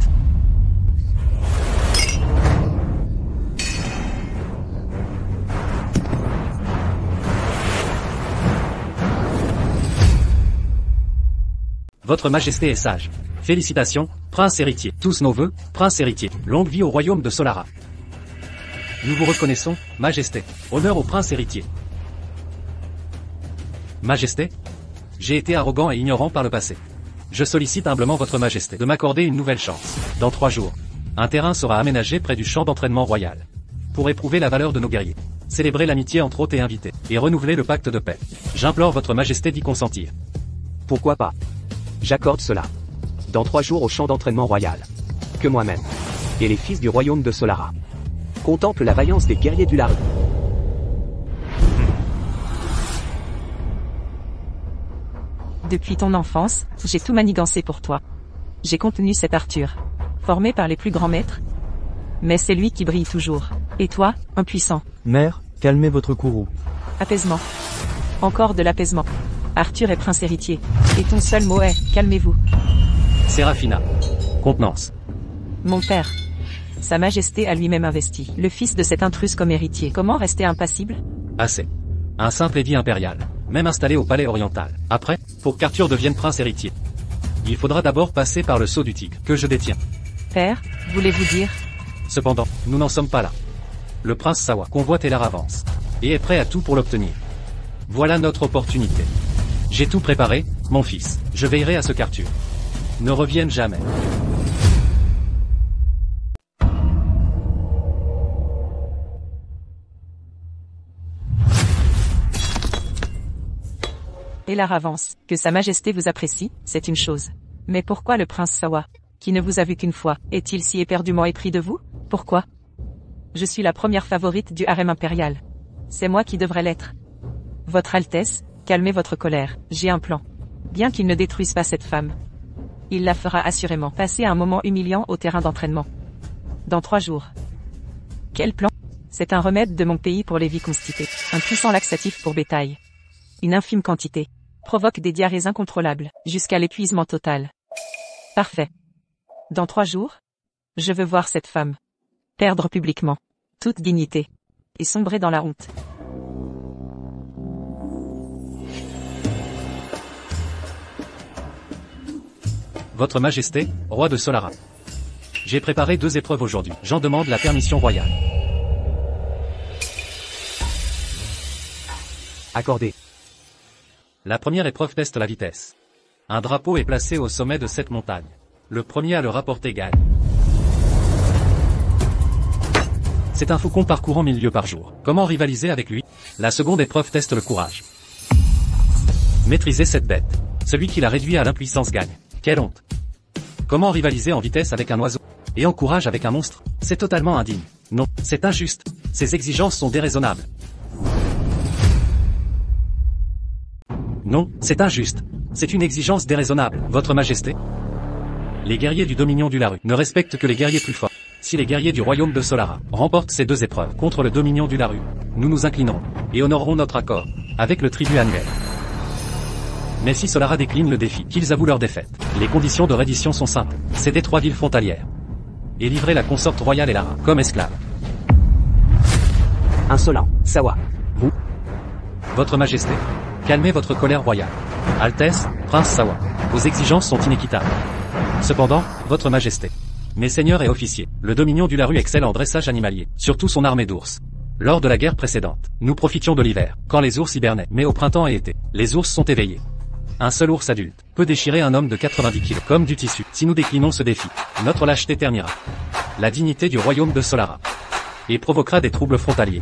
Votre Majesté est sage. Félicitations, prince héritier. Tous nos vœux, prince héritier. Longue vie au royaume de Solara. Nous vous reconnaissons, Majesté. Honneur au prince héritier. Majesté, j'ai été arrogant et ignorant par le passé. Je sollicite humblement votre Majesté de m'accorder une nouvelle chance. Dans 3 jours, un terrain sera aménagé près du champ d'entraînement royal. Pour éprouver la valeur de nos guerriers, célébrer l'amitié entre hôtes et invités, et renouveler le pacte de paix. J'implore votre Majesté d'y consentir. Pourquoi pas? J'accorde cela. Dans 3 jours au champ d'entraînement royal. Que moi-même, et les fils du royaume de Solara, contemplent la vaillance des guerriers du Lari. Depuis ton enfance, j'ai tout manigancé pour toi. J'ai contenu cet Arthur, formé par les plus grands maîtres. Mais c'est lui qui brille toujours. Et toi, impuissant. Mère, calmez votre courroux. Apaisement. Encore de l'apaisement. Arthur est prince héritier. Et ton seul mot est, calmez-vous. Séraphina. Contenance. Mon père. Sa Majesté a lui-même investi le fils de cet intrus comme héritier. Comment rester impassible? Assez. Un simple édit impérial, même installé au palais oriental. Après, pour qu'Arthur devienne prince héritier, il faudra d'abord passer par le sceau du tigre, que je détiens. Père, voulez-vous dire? Cependant, nous n'en sommes pas là. Le prince Sawa convoite Elar avance, et est prêt à tout pour l'obtenir. Voilà notre opportunité. J'ai tout préparé, mon fils. Je veillerai à ce qu'Arthur ne revienne jamais. Elar avance. Que sa Majesté vous apprécie, c'est une chose. Mais pourquoi le prince Sawa, qui ne vous a vu qu'une fois, est-il si éperdument épris de vous? Pourquoi? Je suis la première favorite du harem impérial. C'est moi qui devrais l'être. Votre Altesse, calmez votre colère, j'ai un plan. Bien qu'il ne détruise pas cette femme, il la fera assurément passer un moment humiliant au terrain d'entraînement. Dans 3 jours. Quel plan? C'est un remède de mon pays pour les vies constipées. Un puissant laxatif pour bétail. Une infime quantité provoque des diarrhées incontrôlables, jusqu'à l'épuisement total. Parfait. Dans 3 jours, je veux voir cette femme perdre publiquement toute dignité et sombrer dans la honte. Votre Majesté, roi de Solara. J'ai préparé 2 épreuves aujourd'hui. J'en demande la permission royale. Accordé. La première épreuve teste la vitesse. Un drapeau est placé au sommet de cette montagne. Le premier à le rapporter gagne. C'est un faucon parcourant 1000 lieues par jour. Comment rivaliser avec lui? La seconde épreuve teste le courage. Maîtriser cette bête. Celui qui l'a réduit à l'impuissance gagne. Quelle honte! Comment rivaliser en vitesse avec un oiseau? Et en courage avec un monstre? C'est totalement indigne. Non, c'est injuste. Ces exigences sont déraisonnables. Non, c'est injuste. C'est une exigence déraisonnable, Votre Majesté. Les guerriers du Dominion du Laru ne respectent que les guerriers plus forts. Si les guerriers du royaume de Solara remportent ces 2 épreuves contre le Dominion du Laru, nous nous inclinerons et honorerons notre accord avec le tribut annuel. Mais si Solara décline le défi, qu'ils avouent leur défaite, les conditions de reddition sont simples. Céder 3 villes frontalières et livrer la consorte royale Elara comme esclave. Insolent, Sawa. Vous? Votre Majesté, calmez votre colère royale. Altesse, Prince Sawa, vos exigences sont inéquitables. Cependant, Votre Majesté, mes seigneurs et officiers, le Dominion du Laru excelle en dressage animalier, surtout son armée d'ours. Lors de la guerre précédente, nous profitions de l'hiver, quand les ours hibernaient, mais au printemps et été, les ours sont éveillés. Un seul ours adulte peut déchirer un homme de 90 kg comme du tissu. Si nous déclinons ce défi, notre lâcheté ternira la dignité du royaume de Solara et provoquera des troubles frontaliers.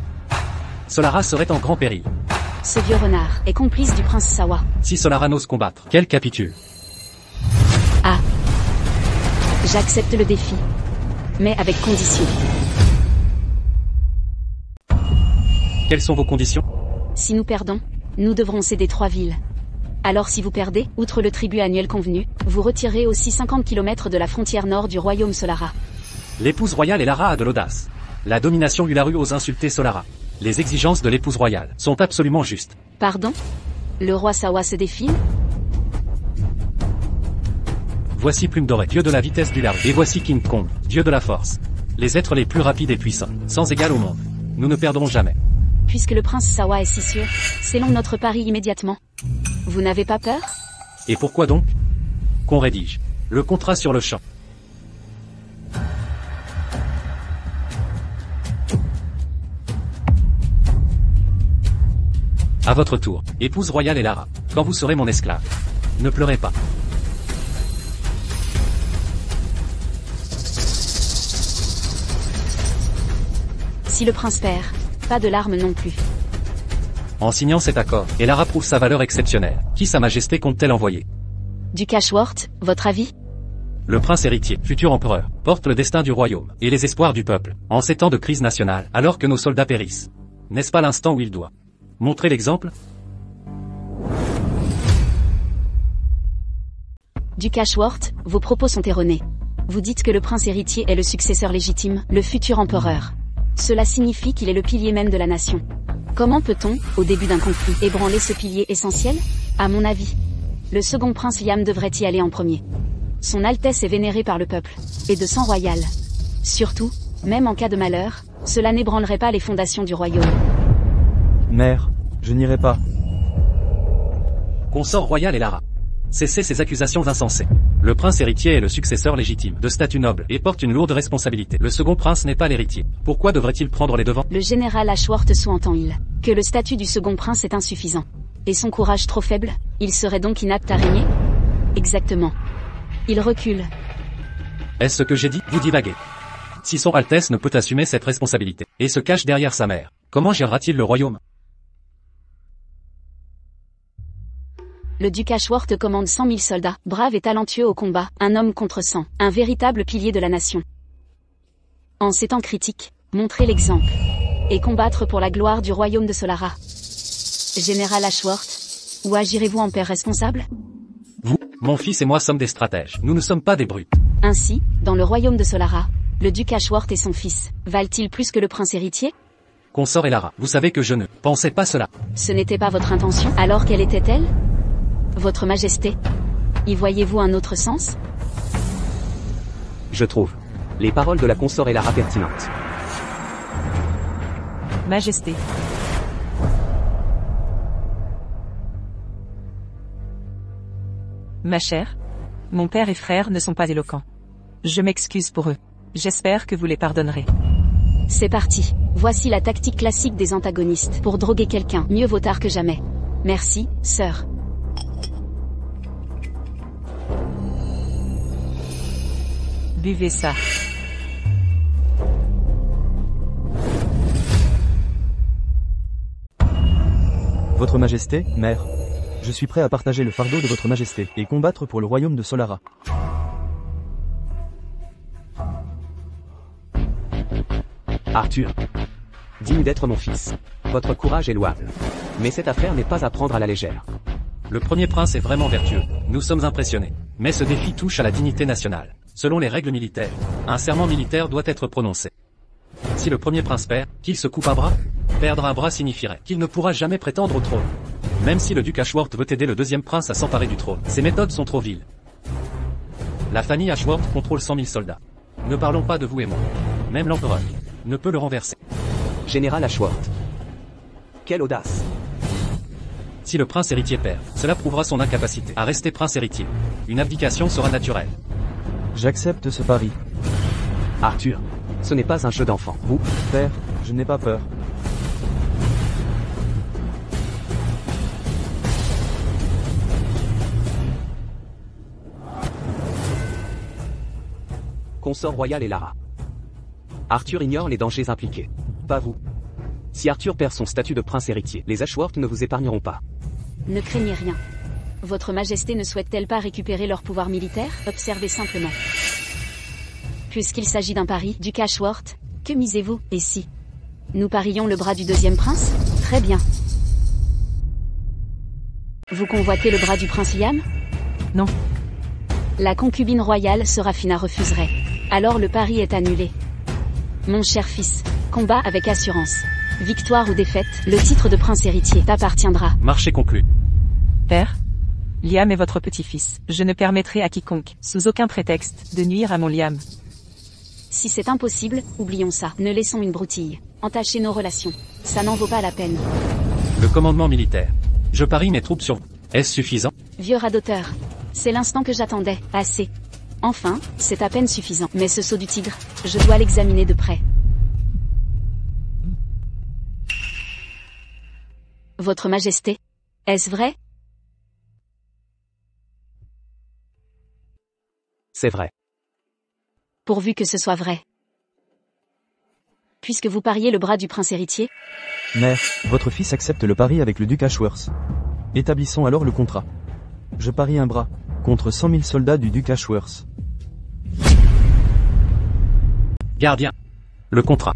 Solara serait en grand péril. Ce vieux renard est complice du prince Sawa. Si Solara n'ose combattre, qu'elle capitule. Ah. J'accepte le défi. Mais avec condition. Quelles sont vos conditions? Si nous perdons, nous devrons céder 3 villes. Alors si vous perdez, outre le tribut annuel convenu, vous retirez aussi 50 km de la frontière nord du royaume Solara. L'épouse royale Elara a de l'audace. La domination Ularu ose insulter Solara. Les exigences de l'épouse royale sont absolument justes. Pardon? Le roi Sawa se défile? Voici Plume Dorée, dieu de la vitesse d'Ularu. Et voici King Kong, dieu de la force. Les êtres les plus rapides et puissants, sans égal au monde. Nous ne perdrons jamais. Puisque le prince Sawa est si sûr, scellons notre pari immédiatement. Vous n'avez pas peur? Et pourquoi donc? Qu'on rédige le contrat sur le champ. À votre tour, épouse royale Elara, quand vous serez mon esclave. Ne pleurez pas. Si le prince perd, pas de larmes non plus. En signant cet accord, Elara prouve sa valeur exceptionnelle. Qui sa majesté compte-t-elle envoyer? Duc Ashworth, votre avis? Le prince héritier, futur empereur, porte le destin du royaume, et les espoirs du peuple, en ces temps de crise nationale, alors que nos soldats périssent. N'est-ce pas l'instant où il doit montrer l'exemple? Duc Ashworth, vos propos sont erronés. Vous dites que le prince héritier est le successeur légitime, le futur empereur. Cela signifie qu'il est le pilier même de la nation. Comment peut-on, au début d'un conflit, ébranler ce pilier essentiel? À mon avis, le second prince Liam devrait y aller en premier. Son Altesse est vénérée par le peuple, et de sang royal. Surtout, même en cas de malheur, cela n'ébranlerait pas les fondations du royaume. Mère, je n'irai pas. Consort royal Elara. Cessez ces accusations insensées. Le prince héritier est le successeur légitime, de statut noble, et porte une lourde responsabilité. Le second prince n'est pas l'héritier. Pourquoi devrait-il prendre les devants? Le général Ashworth sous-entend-il que le statut du second prince est insuffisant. Et son courage trop faible, il serait donc inapte à régner? Exactement. Il recule. Est-ce ce que j'ai dit? Vous divaguez. Si son Altesse ne peut assumer cette responsabilité, et se cache derrière sa mère, comment gérera-t-il le royaume? Le duc Ashworth commande 100 000 soldats, braves et talentueux au combat, un homme contre 100, un véritable pilier de la nation. En ces temps critiques, montrez l'exemple. Et combattre pour la gloire du royaume de Solara. Général Ashworth, ou agirez-vous en père responsable? Vous, mon fils et moi sommes des stratèges, nous ne sommes pas des brutes. Ainsi, dans le royaume de Solara, le duc Ashworth et son fils, valent-ils plus que le prince héritier? Consort Elara, vous savez que je ne pensais pas cela. Ce n'était pas votre intention, alors quelle était-elle? Votre Majesté, y voyez-vous un autre sens? Je trouve les paroles de la consort Elara pertinentes. Majesté. Ma chère, mon père et frère ne sont pas éloquents. Je m'excuse pour eux. J'espère que vous les pardonnerez. C'est parti. Voici la tactique classique des antagonistes. Pour droguer quelqu'un, mieux vaut tard que jamais. Merci, sœur. Buvez ça. Votre Majesté, mère. Je suis prêt à partager le fardeau de votre Majesté, et combattre pour le royaume de Solara. Arthur, digne d'être mon fils. Votre courage est louable. Mais cette affaire n'est pas à prendre à la légère. Le premier prince est vraiment vertueux. Nous sommes impressionnés. Mais ce défi touche à la dignité nationale. Selon les règles militaires, un serment militaire doit être prononcé. Si le premier prince perd, qu'il se coupe un bras? Perdre un bras signifierait qu'il ne pourra jamais prétendre au trône. Même si le duc Ashworth veut aider le deuxième prince à s'emparer du trône, ses méthodes sont trop viles. La famille Ashworth contrôle 100 000 soldats. Ne parlons pas de vous et moi. Même l'empereur ne peut le renverser. Général Ashworth. Quelle audace! Si le prince héritier perd, cela prouvera son incapacité à rester prince héritier. Une abdication sera naturelle. J'accepte ce pari. Arthur, ce n'est pas un jeu d'enfant. Vous, Père, je n'ai pas peur. consort royal Elara. Arthur ignore les dangers impliqués. Pas vous. Si Arthur perd son statut de prince héritier, les Ashworth ne vous épargneront pas. Ne craignez rien. Votre Majesté ne souhaite-t-elle pas récupérer leur pouvoir militaire? Observez simplement. Puisqu'il s'agit d'un pari, duc Ashworth, que misez-vous? Et si nous parions le bras du deuxième prince? Très bien. Vous convoitez le bras du prince Liam? Non. La concubine royale Serafina refuserait. Alors le pari est annulé. Mon cher fils, combat avec assurance. Victoire ou défaite, le titre de prince héritier t'appartiendra. Marché conclu. Père, Liam est votre petit-fils. Je ne permettrai à quiconque, sous aucun prétexte, de nuire à mon Liam. Si c'est impossible, oublions ça. Ne laissons une broutille entacher nos relations. Ça n'en vaut pas la peine. Le commandement militaire. Je parie mes troupes sur vous. Est-ce suffisant? Vieux radoteur. C'est l'instant que j'attendais. Assez. Enfin, c'est à peine suffisant. Mais ce sceau du tigre, je dois l'examiner de près. Votre Majesté, est-ce vrai? C'est vrai. Pourvu que ce soit vrai. Puisque vous pariez le bras du prince héritier? Mère, votre fils accepte le pari avec le duc Ashworth. Établissons alors le contrat. Je parie un bras, contre 100 000 soldats du duc Ashworth. Gardien. Le contrat.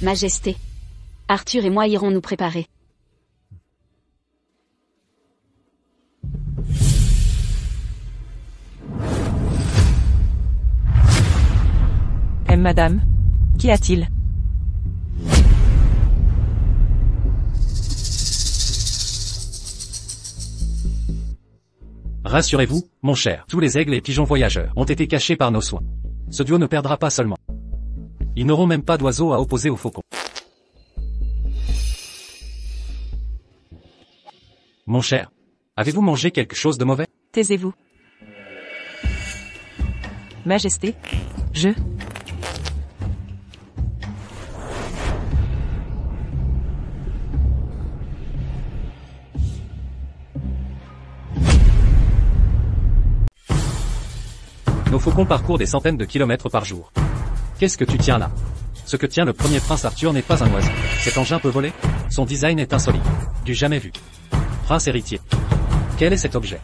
Majesté. Arthur et moi irons nous préparer. Madame, qu'y a-t-il? Rassurez-vous, mon cher, tous les aigles et pigeons voyageurs ont été cachés par nos soins. Ce duo ne perdra pas seulement. Ils n'auront même pas d'oiseaux à opposer aux faucons. Mon cher, avez-vous mangé quelque chose de mauvais? Taisez-vous. Majesté, je... Nos faucons parcourent des centaines de kilomètres par jour. Qu'est-ce que tu tiens là? Ce que tient le premier prince Arthur n'est pas un oiseau. Cet engin peut voler? Son design est insolite. Du jamais vu. Prince héritier. Quel est cet objet?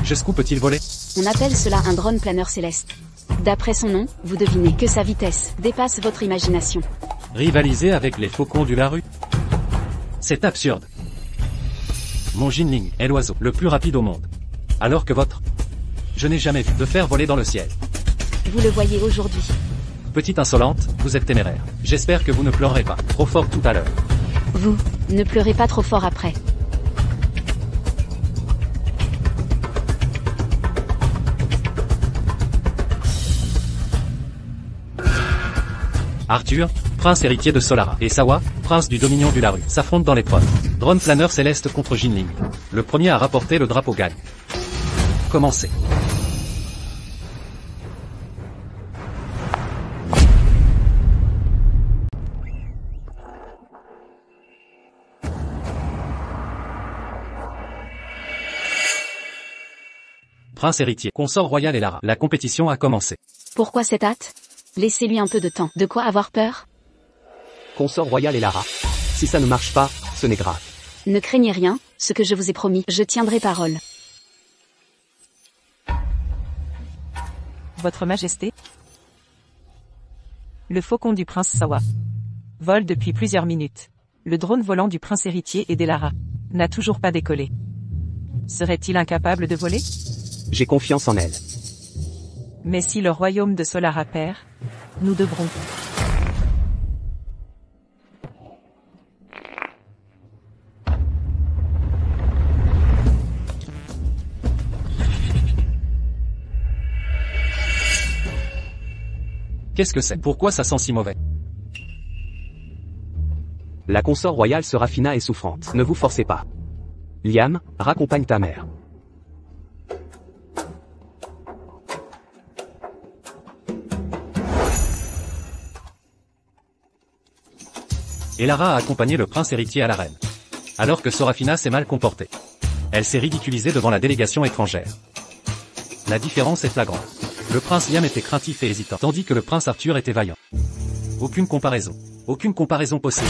Jusqu'où peut-il voler? On appelle cela un drone planeur céleste. D'après son nom, vous devinez que sa vitesse dépasse votre imagination. Rivaliser avec les faucons du Larue? C'est absurde. Mon Jinling est l'oiseau le plus rapide au monde. Alors que votre... Je n'ai jamais vu de fer voler dans le ciel. Vous le voyez aujourd'hui. Petite insolente, vous êtes téméraire. J'espère que vous ne pleurerez pas trop fort tout à l'heure. Vous, ne pleurez pas trop fort après. Arthur, prince héritier de Solara, et Sawa, prince du Dominion du Larue, s'affrontent dans l'épreuve. Drone planeur céleste contre Jinling. Le premier à rapporter le drapeau gagne. Commencez. Prince héritier, consort royal et Lara. La compétition a commencé. Pourquoi cette hâte? Laissez-lui un peu de temps. De quoi avoir peur? Consort royal et Lara. Si ça ne marche pas, ce n'est grave. Ne craignez rien, ce que je vous ai promis, je tiendrai parole. Votre Majesté? Le faucon du prince Sawa vole depuis plusieurs minutes. Le drone volant du prince héritier et d'Elara n'a toujours pas décollé. Serait-il incapable de voler? J'ai confiance en elle. Mais si le royaume de Solara perd, nous devrons... Qu'est-ce que c'est? Pourquoi ça sent si mauvais? La consort royale Serafina est souffrante. Ne vous forcez pas. Liam, raccompagne ta mère. Elara a accompagné le prince héritier à l'arène. Alors que Serafina s'est mal comportée. Elle s'est ridiculisée devant la délégation étrangère. La différence est flagrante. Le prince Liam était craintif et hésitant, tandis que le prince Arthur était vaillant. Aucune comparaison. Aucune comparaison possible.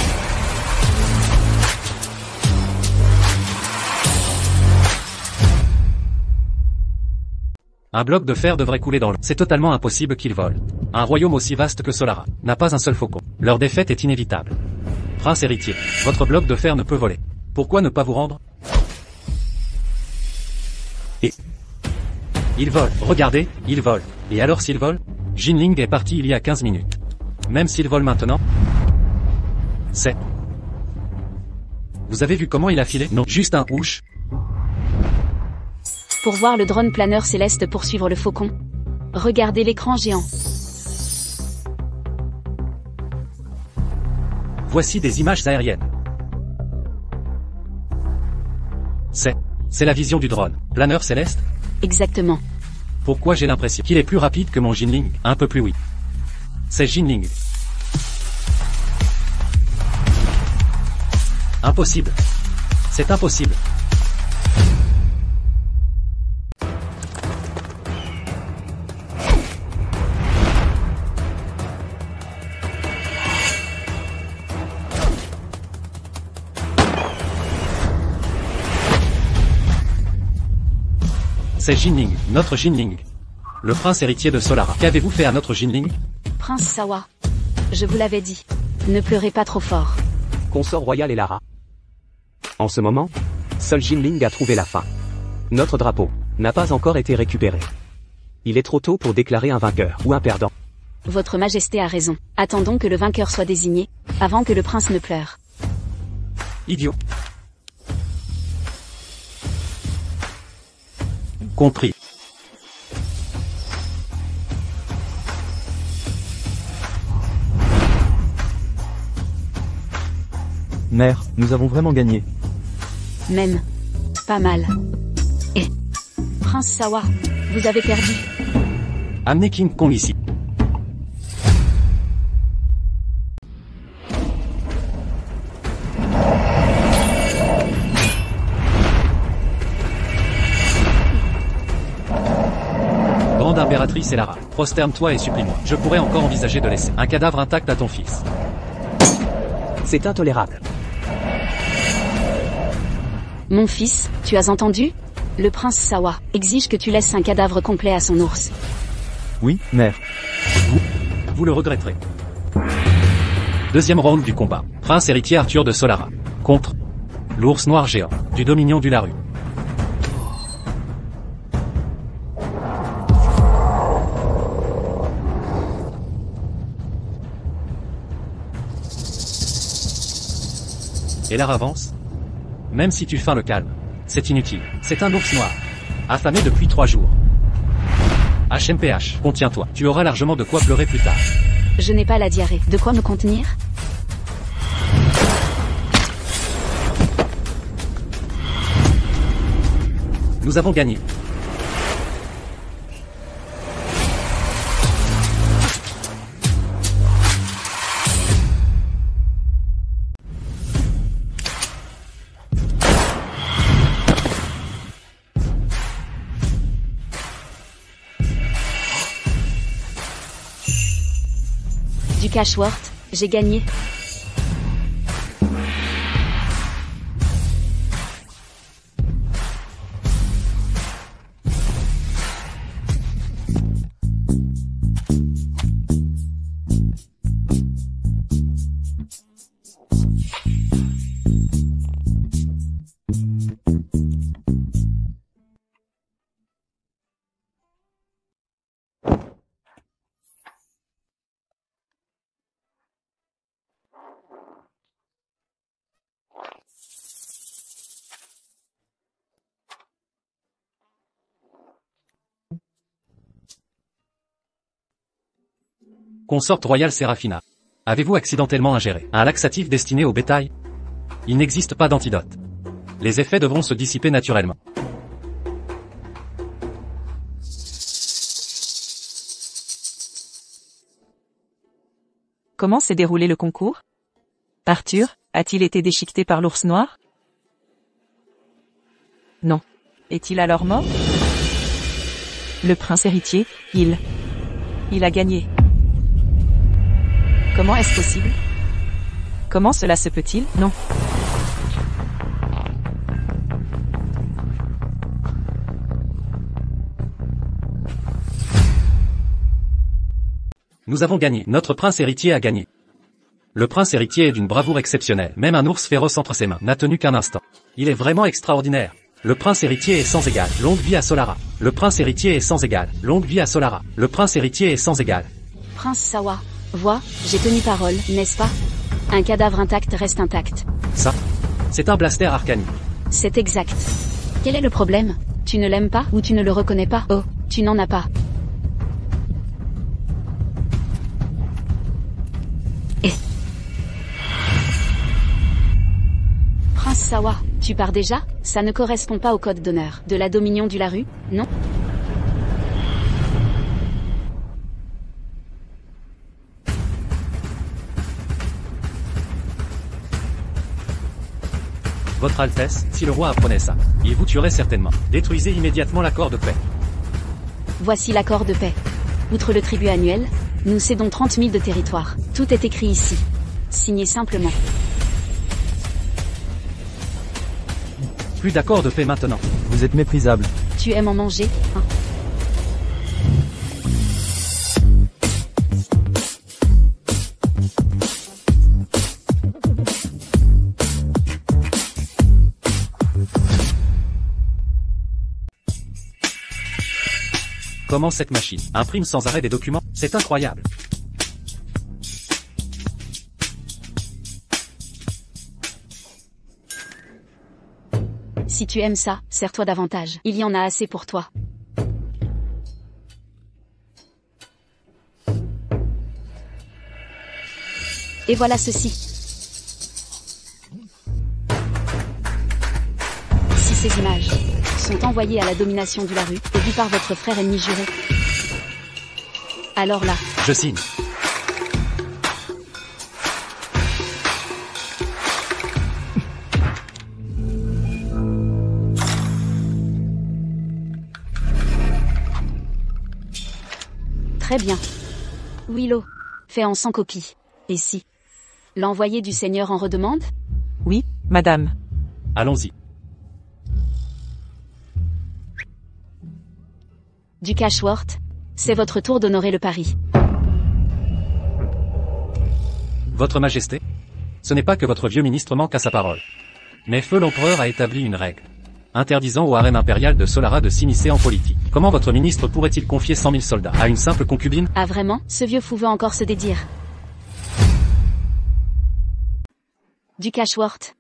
Un bloc de fer devrait couler dans l'eau. C'est totalement impossible qu'il vole. Un royaume aussi vaste que Solara n'a pas un seul faucon. Leur défaite est inévitable. Prince héritier, votre bloc de fer ne peut voler. Pourquoi ne pas vous rendre? Et... il vole. Regardez, il vole. Et alors s'il vole? Jinling est parti il y a 15 minutes. Même s'il vole maintenant? C'est... Vous avez vu comment il a filé? Non, juste un ouche. Pour voir le drone planeur céleste poursuivre le faucon, regardez l'écran géant. Voici des images aériennes. C'est la vision du drone. Planeur céleste? Exactement. Pourquoi j'ai l'impression qu'il est plus rapide que mon Jinling? Un peu plus oui. C'est Jinling. Impossible. C'est impossible. C'est Jinling, notre Jinling. Le prince héritier de Solara. Qu'avez-vous fait à notre Jinling? Prince Sawa. Je vous l'avais dit. Ne pleurez pas trop fort. Consort royal et Lara. En ce moment, seul Jinling a trouvé la fin. Notre drapeau n'a pas encore été récupéré. Il est trop tôt pour déclarer un vainqueur ou un perdant. Votre Majesté a raison. Attendons que le vainqueur soit désigné, avant que le prince ne pleure. Idiot. Compris. Mère, nous avons vraiment gagné. Même. Pas mal. Et... Prince Sawa, vous avez perdu. Amenez King Kong ici. Grande impératrice Elara, prosterne-toi et supplie-moi. Je pourrais encore envisager de laisser un cadavre intact à ton fils. C'est intolérable. Mon fils, tu as entendu? Le prince Sawa exige que tu laisses un cadavre complet à son ours. Oui, mère. Vous le regretterez. Deuxième round du combat. Prince héritier Arthur de Solara. Contre l'ours noir géant du Dominion du Larue. Et l'art avance? Même si tu feins le calme, c'est inutile. C'est un ours noir, affamé depuis 3 jours. HMPH, contiens-toi. Tu auras largement de quoi pleurer plus tard. Je n'ai pas la diarrhée. De quoi me contenir? Nous avons gagné. Du Cashworth, j'ai gagné. Consorte royale Séraphina. Avez-vous accidentellement ingéré un laxatif destiné au bétail? Il n'existe pas d'antidote. Les effets devront se dissiper naturellement. Comment s'est déroulé le concours? Arthur, a-t-il été déchiqueté par l'ours noir? Non. Est-il alors mort? Le prince héritier, il a gagné. Comment est-ce possible? Comment cela se peut-il? Non. Nous avons gagné. Notre prince héritier a gagné. Le prince héritier est d'une bravoure exceptionnelle. Même un ours féroce entre ses mains n'a tenu qu'un instant. Il est vraiment extraordinaire. Le prince héritier est sans égal. Longue vie à Solara. Le prince héritier est sans égal. Longue vie à Solara. Le prince héritier est sans égal. Prince Sawa. Vois, j'ai tenu parole, n'est-ce pas? Un cadavre intact reste intact. Ça, c'est un blaster arcanique. C'est exact. Quel est le problème? Tu ne l'aimes pas ou tu ne le reconnais pas? Oh, tu n'en as pas. Et... Prince Sawa, tu pars déjà? Ça ne correspond pas au code d'honneur de la Dominion du Larue, non? Votre Altesse, si le roi apprenait ça, il vous tuerait certainement. Détruisez immédiatement l'accord de paix. Voici l'accord de paix. Outre le tribut annuel, nous cédons 30 000 de territoire. Tout est écrit ici. Signez simplement. Plus d'accord de paix maintenant. Vous êtes méprisable. Tu aimes en manger, hein? Comment cette machine imprime sans arrêt des documents? C'est incroyable. Si tu aimes ça, sers-toi davantage. Il y en a assez pour toi. Et voilà ceci. Si ces images sont envoyées à la domination du Larue, et vues par votre frère ennemi juré, alors là, Je signe. très bien. Willow, fais en 100 copies. Et si l'envoyé du Seigneur en redemande? Oui, madame. Allons-y. Duc Ashworth, c'est votre tour d'honorer le pari. Votre Majesté, ce n'est pas que votre vieux ministre manque à sa parole. Mais Feu l'Empereur a établi une règle, interdisant au harem impérial de Solara de s'immiscer en politique. Comment votre ministre pourrait-il confier 100 000 soldats à une simple concubine? Ah vraiment, ce vieux fou veut encore se dédire. Duc Ashworth,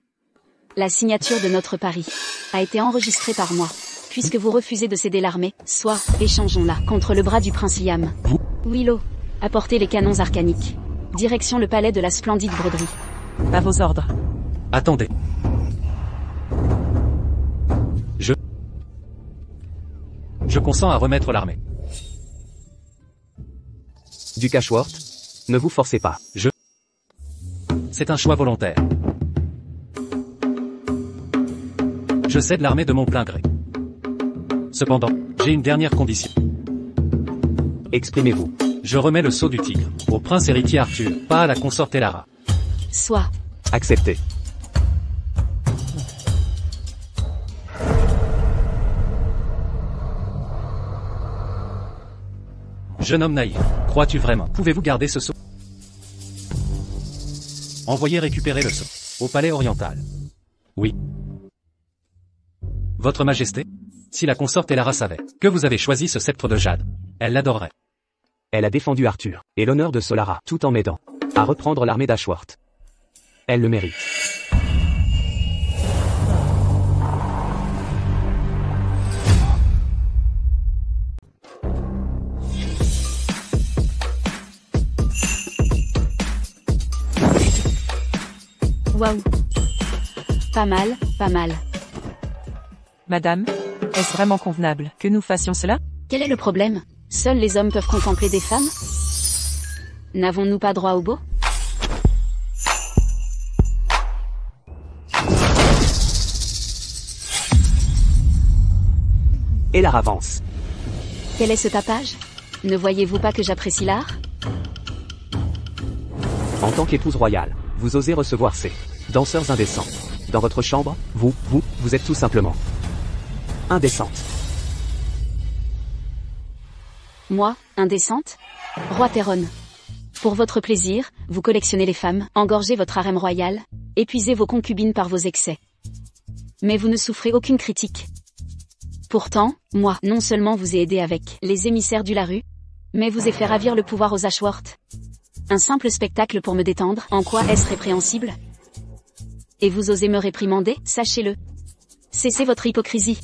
la signature de notre pari a été enregistrée par moi. Puisque vous refusez de céder l'armée, soit, échangeons-la contre le bras du prince Liam. Vous? Willow, apportez les canons arcaniques. Direction le palais de la splendide broderie. À vos ordres. Attendez. Je consens à remettre l'armée. Duc Ashworth, ne vous forcez pas. C'est un choix volontaire. Je cède l'armée de mon plein gré. Cependant, j'ai une dernière condition. Exprimez-vous. Je remets le sceau du tigre au prince héritier Arthur, pas à la consorte Elara. Soit. Acceptez. Jeune homme naïf, crois-tu vraiment? Pouvez-vous garder ce sceau? Envoyez récupérer le sceau au palais oriental. Oui. Votre Majesté, si la consorte Elara savait que vous avez choisi ce sceptre de jade, elle l'adorerait. Elle a défendu Arthur et l'honneur de Solara, tout en m'aidant à reprendre l'armée d'Ashworth. Elle le mérite. Waouh. Pas mal, pas mal. Madame, est-ce vraiment convenable que nous fassions cela? Quel est le problème? Seuls les hommes peuvent contempler des femmes? N'avons-nous pas droit au beau? Et la avance. Quel est ce tapage? Ne voyez-vous pas que j'apprécie l'art? En tant qu'épouse royale, vous osez recevoir ces danseurs indécents dans votre chambre? Vous êtes tout simplement indécente. Moi, indécente? Roi Théron, Pour votre plaisir, vous collectionnez les femmes, engorgez votre harem royal, épuisez vos concubines par vos excès. Mais vous ne souffrez aucune critique. Pourtant, moi, non seulement vous ai aidé avec les émissaires du Larue, mais vous ai fait ravir le pouvoir aux Ashworth. Un simple spectacle pour me détendre, en quoi est-ce répréhensible? Et vous osez me réprimander, sachez-le. Cessez votre hypocrisie.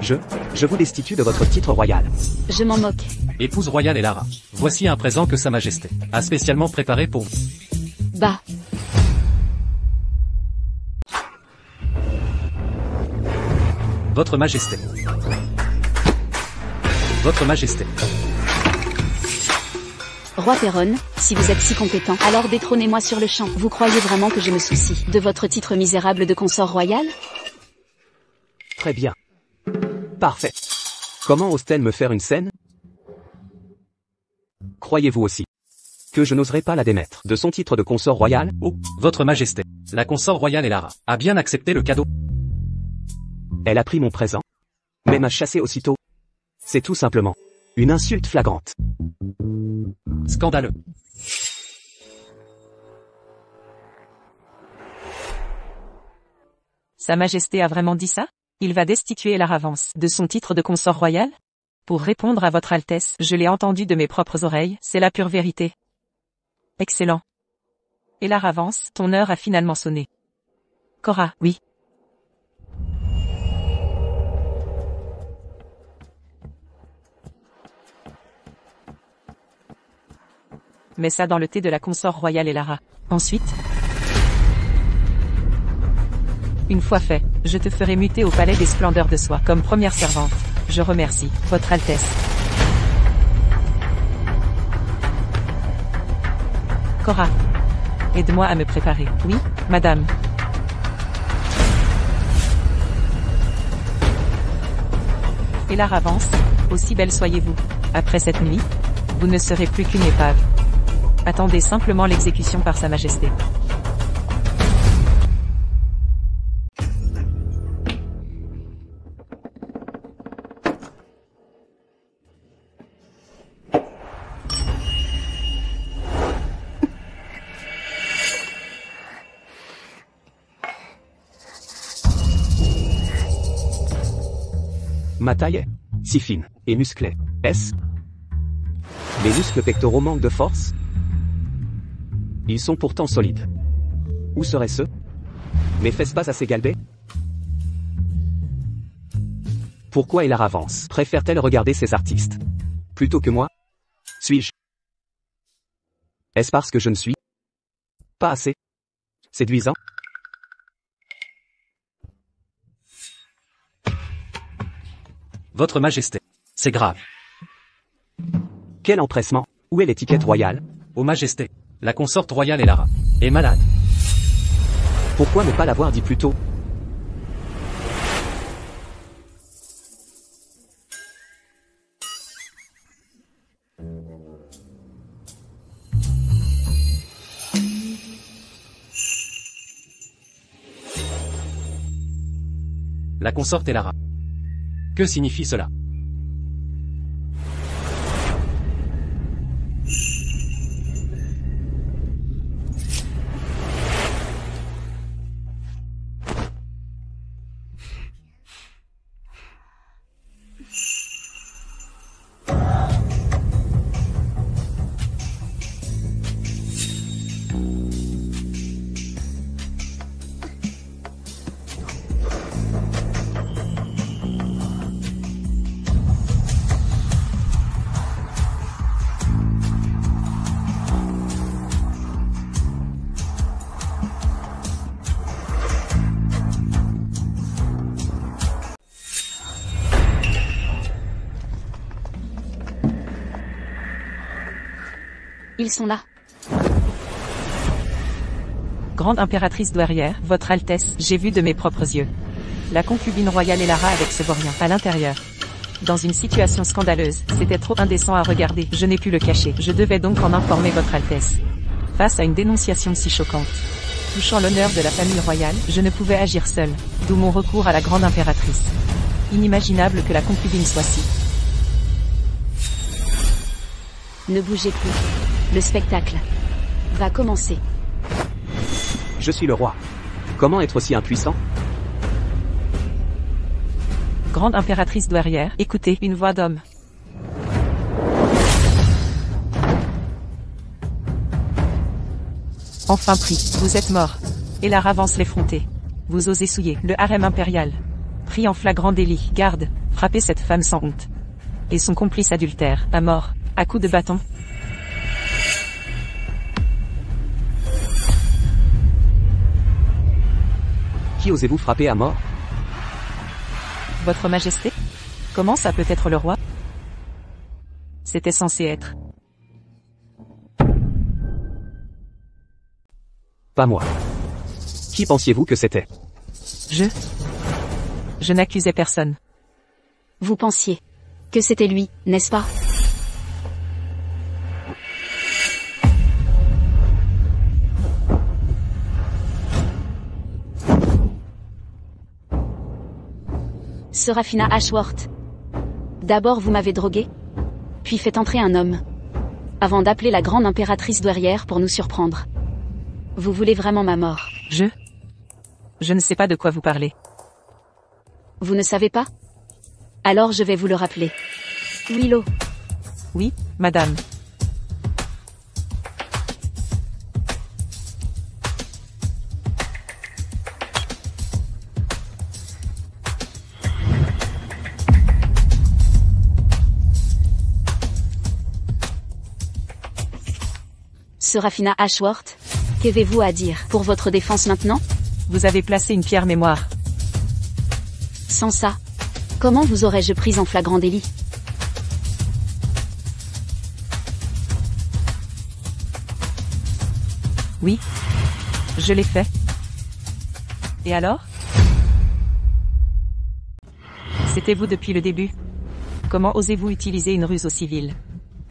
Je vous destitue de votre titre royal. Je m'en moque. Épouse royale Elara. Voici un présent que Sa Majesté a spécialement préparé pour vous. Bah. Votre Majesté. Votre Majesté. Roi Perron, si vous êtes si compétent, alors détrônez-moi sur le champ. Vous croyez vraiment que je me soucie de votre titre misérable de consort royal? Très bien. Parfait. Comment ose-t-elle me faire une scène? Croyez-vous aussi que je n'oserais pas la démettre de son titre de consort royal? Oh, Votre Majesté. La consort royale Elara a bien accepté le cadeau. Elle a pris mon présent, mais m'a chassé aussitôt. C'est tout simplement une insulte flagrante. Scandaleux. Sa Majesté a vraiment dit ça? Il va destituer Elara Vance de son titre de consort royal? Pour répondre à votre Altesse, je l'ai entendu de mes propres oreilles, c'est la pure vérité. Excellent. Elara Vance, ton heure a finalement sonné. Cora, oui. Mets ça dans le thé de la consort royale Elara. Ensuite, une fois fait, je te ferai muter au palais des splendeurs de soie comme première servante. Je remercie, Votre Altesse. Cora, aide-moi à me préparer. Oui, madame. Elara Vance, aussi belle soyez-vous. Après cette nuit, vous ne serez plus qu'une épave. Attendez simplement l'exécution par Sa Majesté. Ma taille est si fine et musclée. Est-ce? Les muscles pectoraux manquent de force? Ils sont pourtant solides. Où serait-ce? Mes fesses pas assez galbées? Pourquoi Elara Vance préfère-t-elle regarder ces artistes plutôt que moi? Suis-je? Est-ce parce que je ne suis pas assez séduisant? Votre Majesté. C'est grave. Quel empressement! Où est l'étiquette royale? Ô Majesté. La consorte royale Elara est malade. Pourquoi ne pas l'avoir dit plus tôt? La consorte Elara. Que signifie cela? Ils sont là. Grande impératrice douairière, Votre Altesse, j'ai vu de mes propres yeux la concubine royale Elara avec ce vaurien à l'intérieur. Dans une situation scandaleuse, c'était trop indécent à regarder, je n'ai pu le cacher. Je devais donc en informer Votre Altesse. Face à une dénonciation si choquante, touchant l'honneur de la famille royale, je ne pouvais agir seul, d'où mon recours à la grande impératrice. Inimaginable que la concubine soit si Ne bougez plus. Le spectacle va commencer. Je suis le roi. Comment être aussi impuissant? Grande impératrice douairière, écoutez, une voix d'homme. Enfin pris, vous êtes mort. Et Lara avance l'effronter. Vous osez souiller le harem impérial. Pris en flagrant délit, garde, frappez cette femme sans honte. Et son complice adultère, à mort, à coups de bâton. Qui osez-vous frapper à mort? Votre Majesté? Comment ça peut être le roi? C'était censé être. Pas moi. Qui pensiez-vous que c'était? Je n'accusais personne. Vous pensiez que c'était lui, n'est-ce pas? Serafina Ashworth. D'abord vous m'avez drogué, puis fait entrer un homme, avant d'appeler la grande impératrice douairière pour nous surprendre. Vous voulez vraiment ma mort? Je ne sais pas de quoi vous parlez. Vous ne savez pas? Alors je vais vous le rappeler. Willow. Oui, madame. Serafina Ashworth, qu'avez-vous à dire pour votre défense maintenant? Vous avez placé une pierre mémoire. Sans ça, comment vous aurais-je prise en flagrant délit? Oui, je l'ai fait. Et alors? C'était vous depuis le début. Comment osez-vous utiliser une ruse aussi vile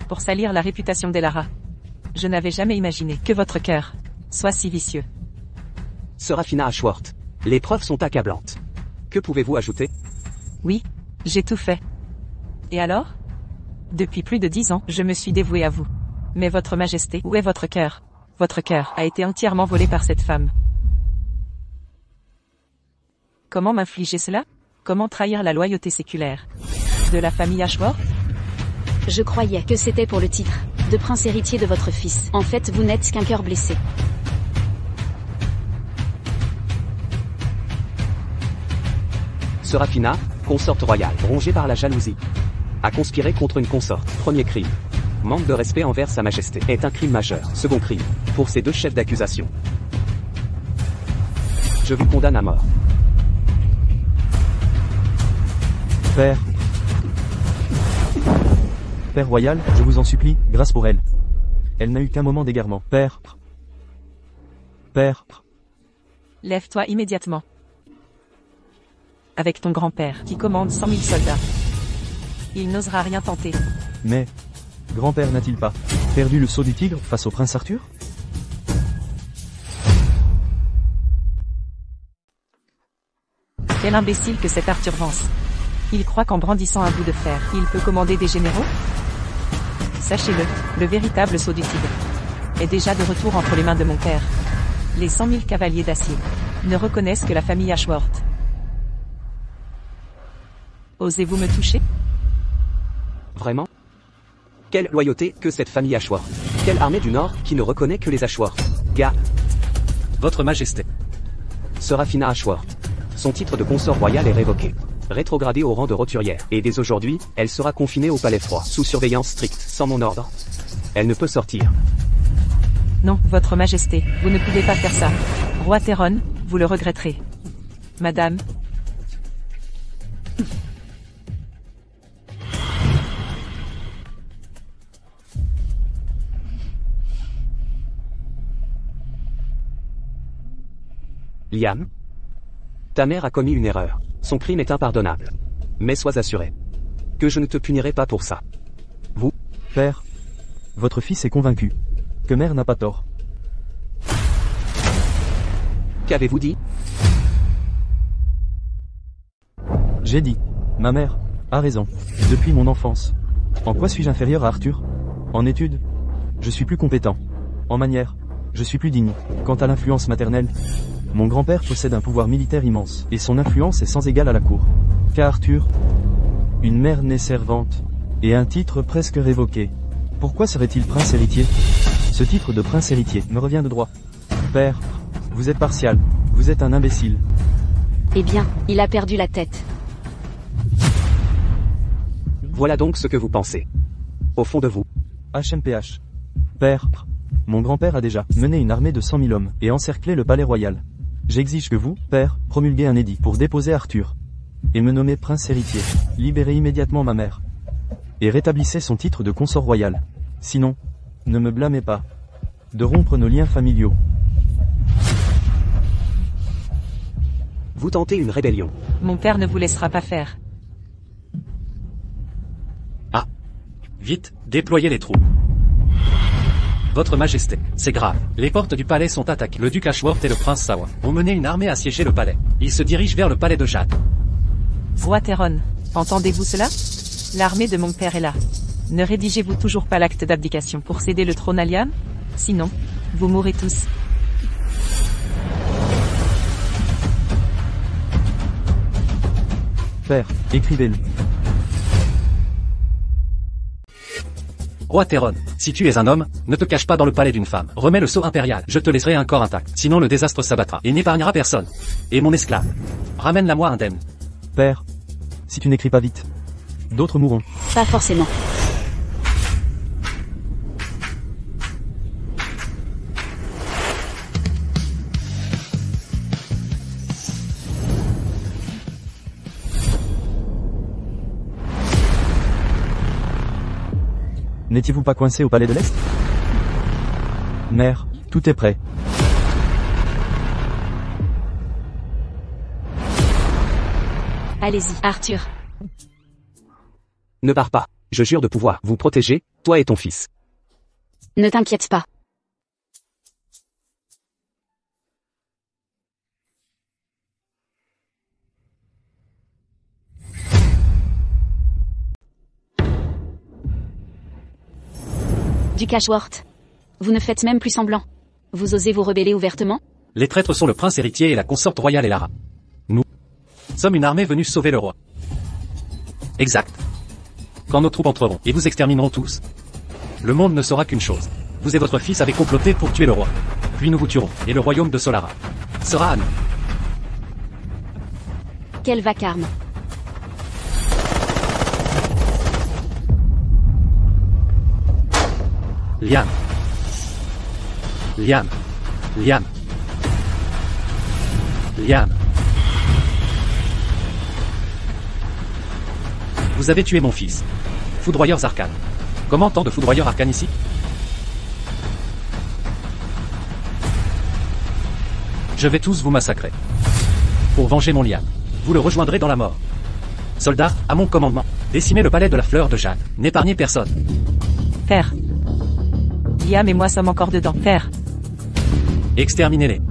pour salir la réputation d'Elara? Je n'avais jamais imaginé que votre cœur soit si vicieux. Serafina Ashworth. Les preuves sont accablantes. Que pouvez-vous ajouter? Oui, j'ai tout fait. Et alors? Depuis plus de 10 ans, je me suis dévoué à vous. Mais votre Majesté, où est votre cœur? Votre cœur a été entièrement volé par cette femme. Comment m'infliger cela? Comment trahir la loyauté séculaire de la famille Ashworth? Je croyais que c'était pour le titre de prince héritier de votre fils. En fait, vous n'êtes qu'un cœur blessé. Serafina, consorte royale, rongée par la jalousie. A conspiré contre une consorte. Premier crime. Manque de respect envers sa majesté est un crime majeur. Second crime. Pour ces deux chefs d'accusation. Je vous condamne à mort. Père. Père royal, je vous en supplie, grâce pour elle. Elle n'a eu qu'un moment d'égarement. Père. Père. Lève-toi immédiatement. Avec ton grand-père, qui commande 100 000 soldats. Il n'osera rien tenter. Mais, grand-père n'a-t-il pas perdu le sceau du tigre face au prince Arthur? Quel imbécile que cet Arthur Vance. Il croit qu'en brandissant un bout de fer, il peut commander des généraux? Sachez-le, le véritable sceau du tigre est déjà de retour entre les mains de mon père. Les 100 000 cavaliers d'acier ne reconnaissent que la famille Ashworth. Osez-vous me toucher? Vraiment? Quelle loyauté que cette famille Ashworth. Quelle armée du Nord qui ne reconnaît que les Ashworth. Gars. Votre Majesté. Serafina Ashworth. Son titre de consort royal est révoqué. Rétrogradée au rang de roturière. Et dès aujourd'hui, elle sera confinée au palais froid, sous surveillance stricte, sans mon ordre. Elle ne peut sortir. Non, votre Majesté, vous ne pouvez pas faire ça. Roi Théron, vous le regretterez. Madame. Liam? Ta mère a commis une erreur. Son crime est impardonnable. Mais sois assuré que je ne te punirai pas pour ça. Vous? Père. Votre fils est convaincu que mère n'a pas tort. Qu'avez-vous dit? J'ai dit. Ma mère a raison. Depuis mon enfance. En quoi suis-je inférieur à Arthur? En études, je suis plus compétent. En manière, je suis plus digne. Quant à l'influence maternelle, mon grand-père possède un pouvoir militaire immense, et son influence est sans égale à la cour. Qu'a Arthur, une mère née servante, et un titre presque révoqué. Pourquoi serait-il prince héritier? Ce titre de prince héritier me revient de droit. Père, vous êtes partial, vous êtes un imbécile. Eh bien, il a perdu la tête. Voilà donc ce que vous pensez. Au fond de vous. HMPH. Père, mon grand-père a déjà mené une armée de 100 000 hommes et encerclé le palais royal. J'exige que vous, père, promulguez un édit pour déposer Arthur et me nommer prince héritier. Libérez immédiatement ma mère et rétablissez son titre de consort royal. Sinon, ne me blâmez pas de rompre nos liens familiaux. Vous tentez une rébellion. Mon père ne vous laissera pas faire. Ah. Vite, déployez les troupes. Votre Majesté, c'est grave. Les portes du palais sont attaquées. Le duc Ashworth et le prince Sawa ont mené une armée assiéger le palais. Ils se dirigent vers le palais de Jade. Roi Theron, entendez-vous cela? L'armée de mon père est là. Ne rédigez-vous toujours pas l'acte d'abdication pour céder le trône à Liam? Sinon, vous mourrez tous. Père, écrivez-le. Roi Theron, si tu es un homme, ne te cache pas dans le palais d'une femme. Remets le sceau impérial, je te laisserai un corps intact. Sinon le désastre s'abattra et n'épargnera personne. Et mon esclave. Ramène-la-moi indemne. Père, si tu n'écris pas vite, d'autres mourront. Pas forcément. N'étiez-vous pas coincé au palais de l'Est? Mère, tout est prêt. Allez-y, Arthur. Ne pars pas. Je jure de pouvoir vous protéger, toi et ton fils. Ne t'inquiète pas. Duc Ashworth. Vous ne faites même plus semblant. Vous osez vous rebeller ouvertement? Les traîtres sont le prince héritier et la consorte royale Elara. Nous sommes une armée venue sauver le roi. Exact. Quand nos troupes entreront et vous extermineront tous, le monde ne saura qu'une chose. Vous et votre fils avez comploté pour tuer le roi. Puis nous vous tuerons, et le royaume de Solara sera à nous. Quel vacarme. Liam. Liam. Liam. Liam. Vous avez tué mon fils. Foudroyeurs arcanes. Comment tant de foudroyeurs arcanes ici? Je vais tous vous massacrer. Pour venger mon Liam. Vous le rejoindrez dans la mort. Soldats, à mon commandement, décimez le palais de la fleur de Jade. N'épargnez personne. Père. Liam et moi sommes encore dedans. Père. Exterminez-les.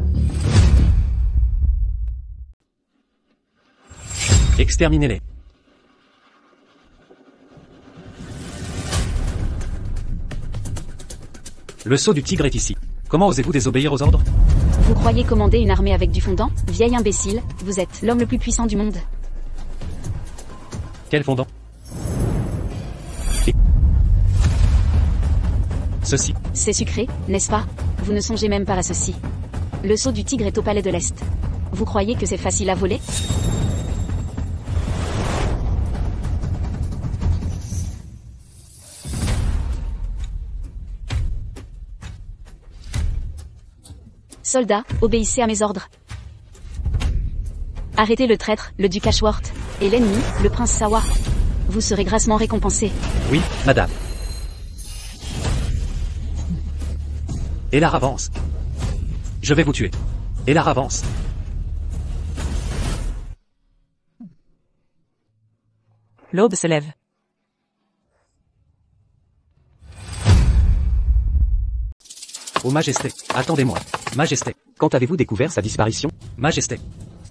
Exterminez-les. Le sceau du tigre est ici. Comment osez-vous désobéir aux ordres? Vous croyez commander une armée avec du fondant? Vieil imbécile, vous êtes l'homme le plus puissant du monde. Quel fondant? Et ceci. C'est sucré, n'est-ce pas? Vous ne songez même pas à ceci. Le sceau du tigre est au palais de l'Est. Vous croyez que c'est facile à voler? Soldats, obéissez à mes ordres. Arrêtez le traître, le duc Ashworth, et l'ennemi, le prince Sawa. Vous serez grassement récompensés. Oui, madame. Elara avance. Je vais vous tuer. Elara avance. L'aube se lève. Oh Majesté, attendez-moi. Majesté. Quand avez-vous découvert sa disparition? Majesté.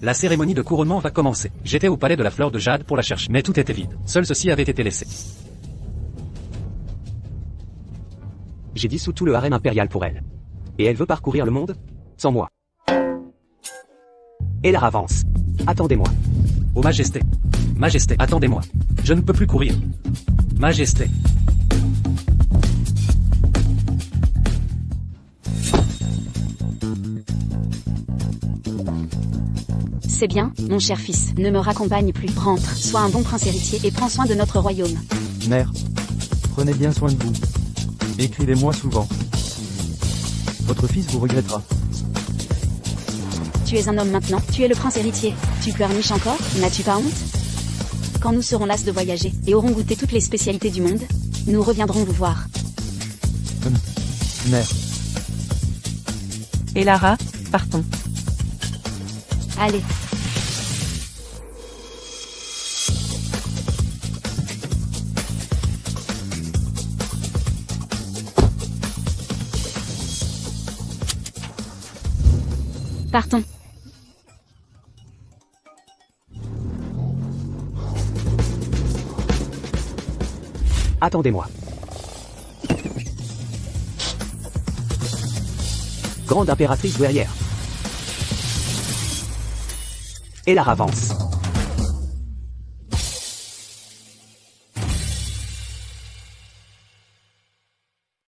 La cérémonie de couronnement va commencer. J'étais au palais de la fleur de Jade pour la chercher, mais tout était vide. Seul ceci avait été laissé. J'ai dissous tout le harem impérial pour elle. Et elle veut parcourir le monde sans moi. Elara avance. Attendez-moi. Oh Majesté. Majesté, attendez-moi. Je ne peux plus courir. Majesté. C'est bien, mon cher fils, ne me raccompagne plus. Rentre, sois un bon prince héritier et prends soin de notre royaume. Mère, prenez bien soin de vous. Écrivez-moi souvent. Votre fils vous regrettera. Tu es un homme maintenant, tu es le prince héritier. Tu pleurniches encore, n'as-tu pas honte? Quand nous serons las de voyager, et aurons goûté toutes les spécialités du monde, nous reviendrons vous voir. Mère. Elara, partons. Allez. Partons. Attendez-moi. Grande impératrice douairière. Elara avance.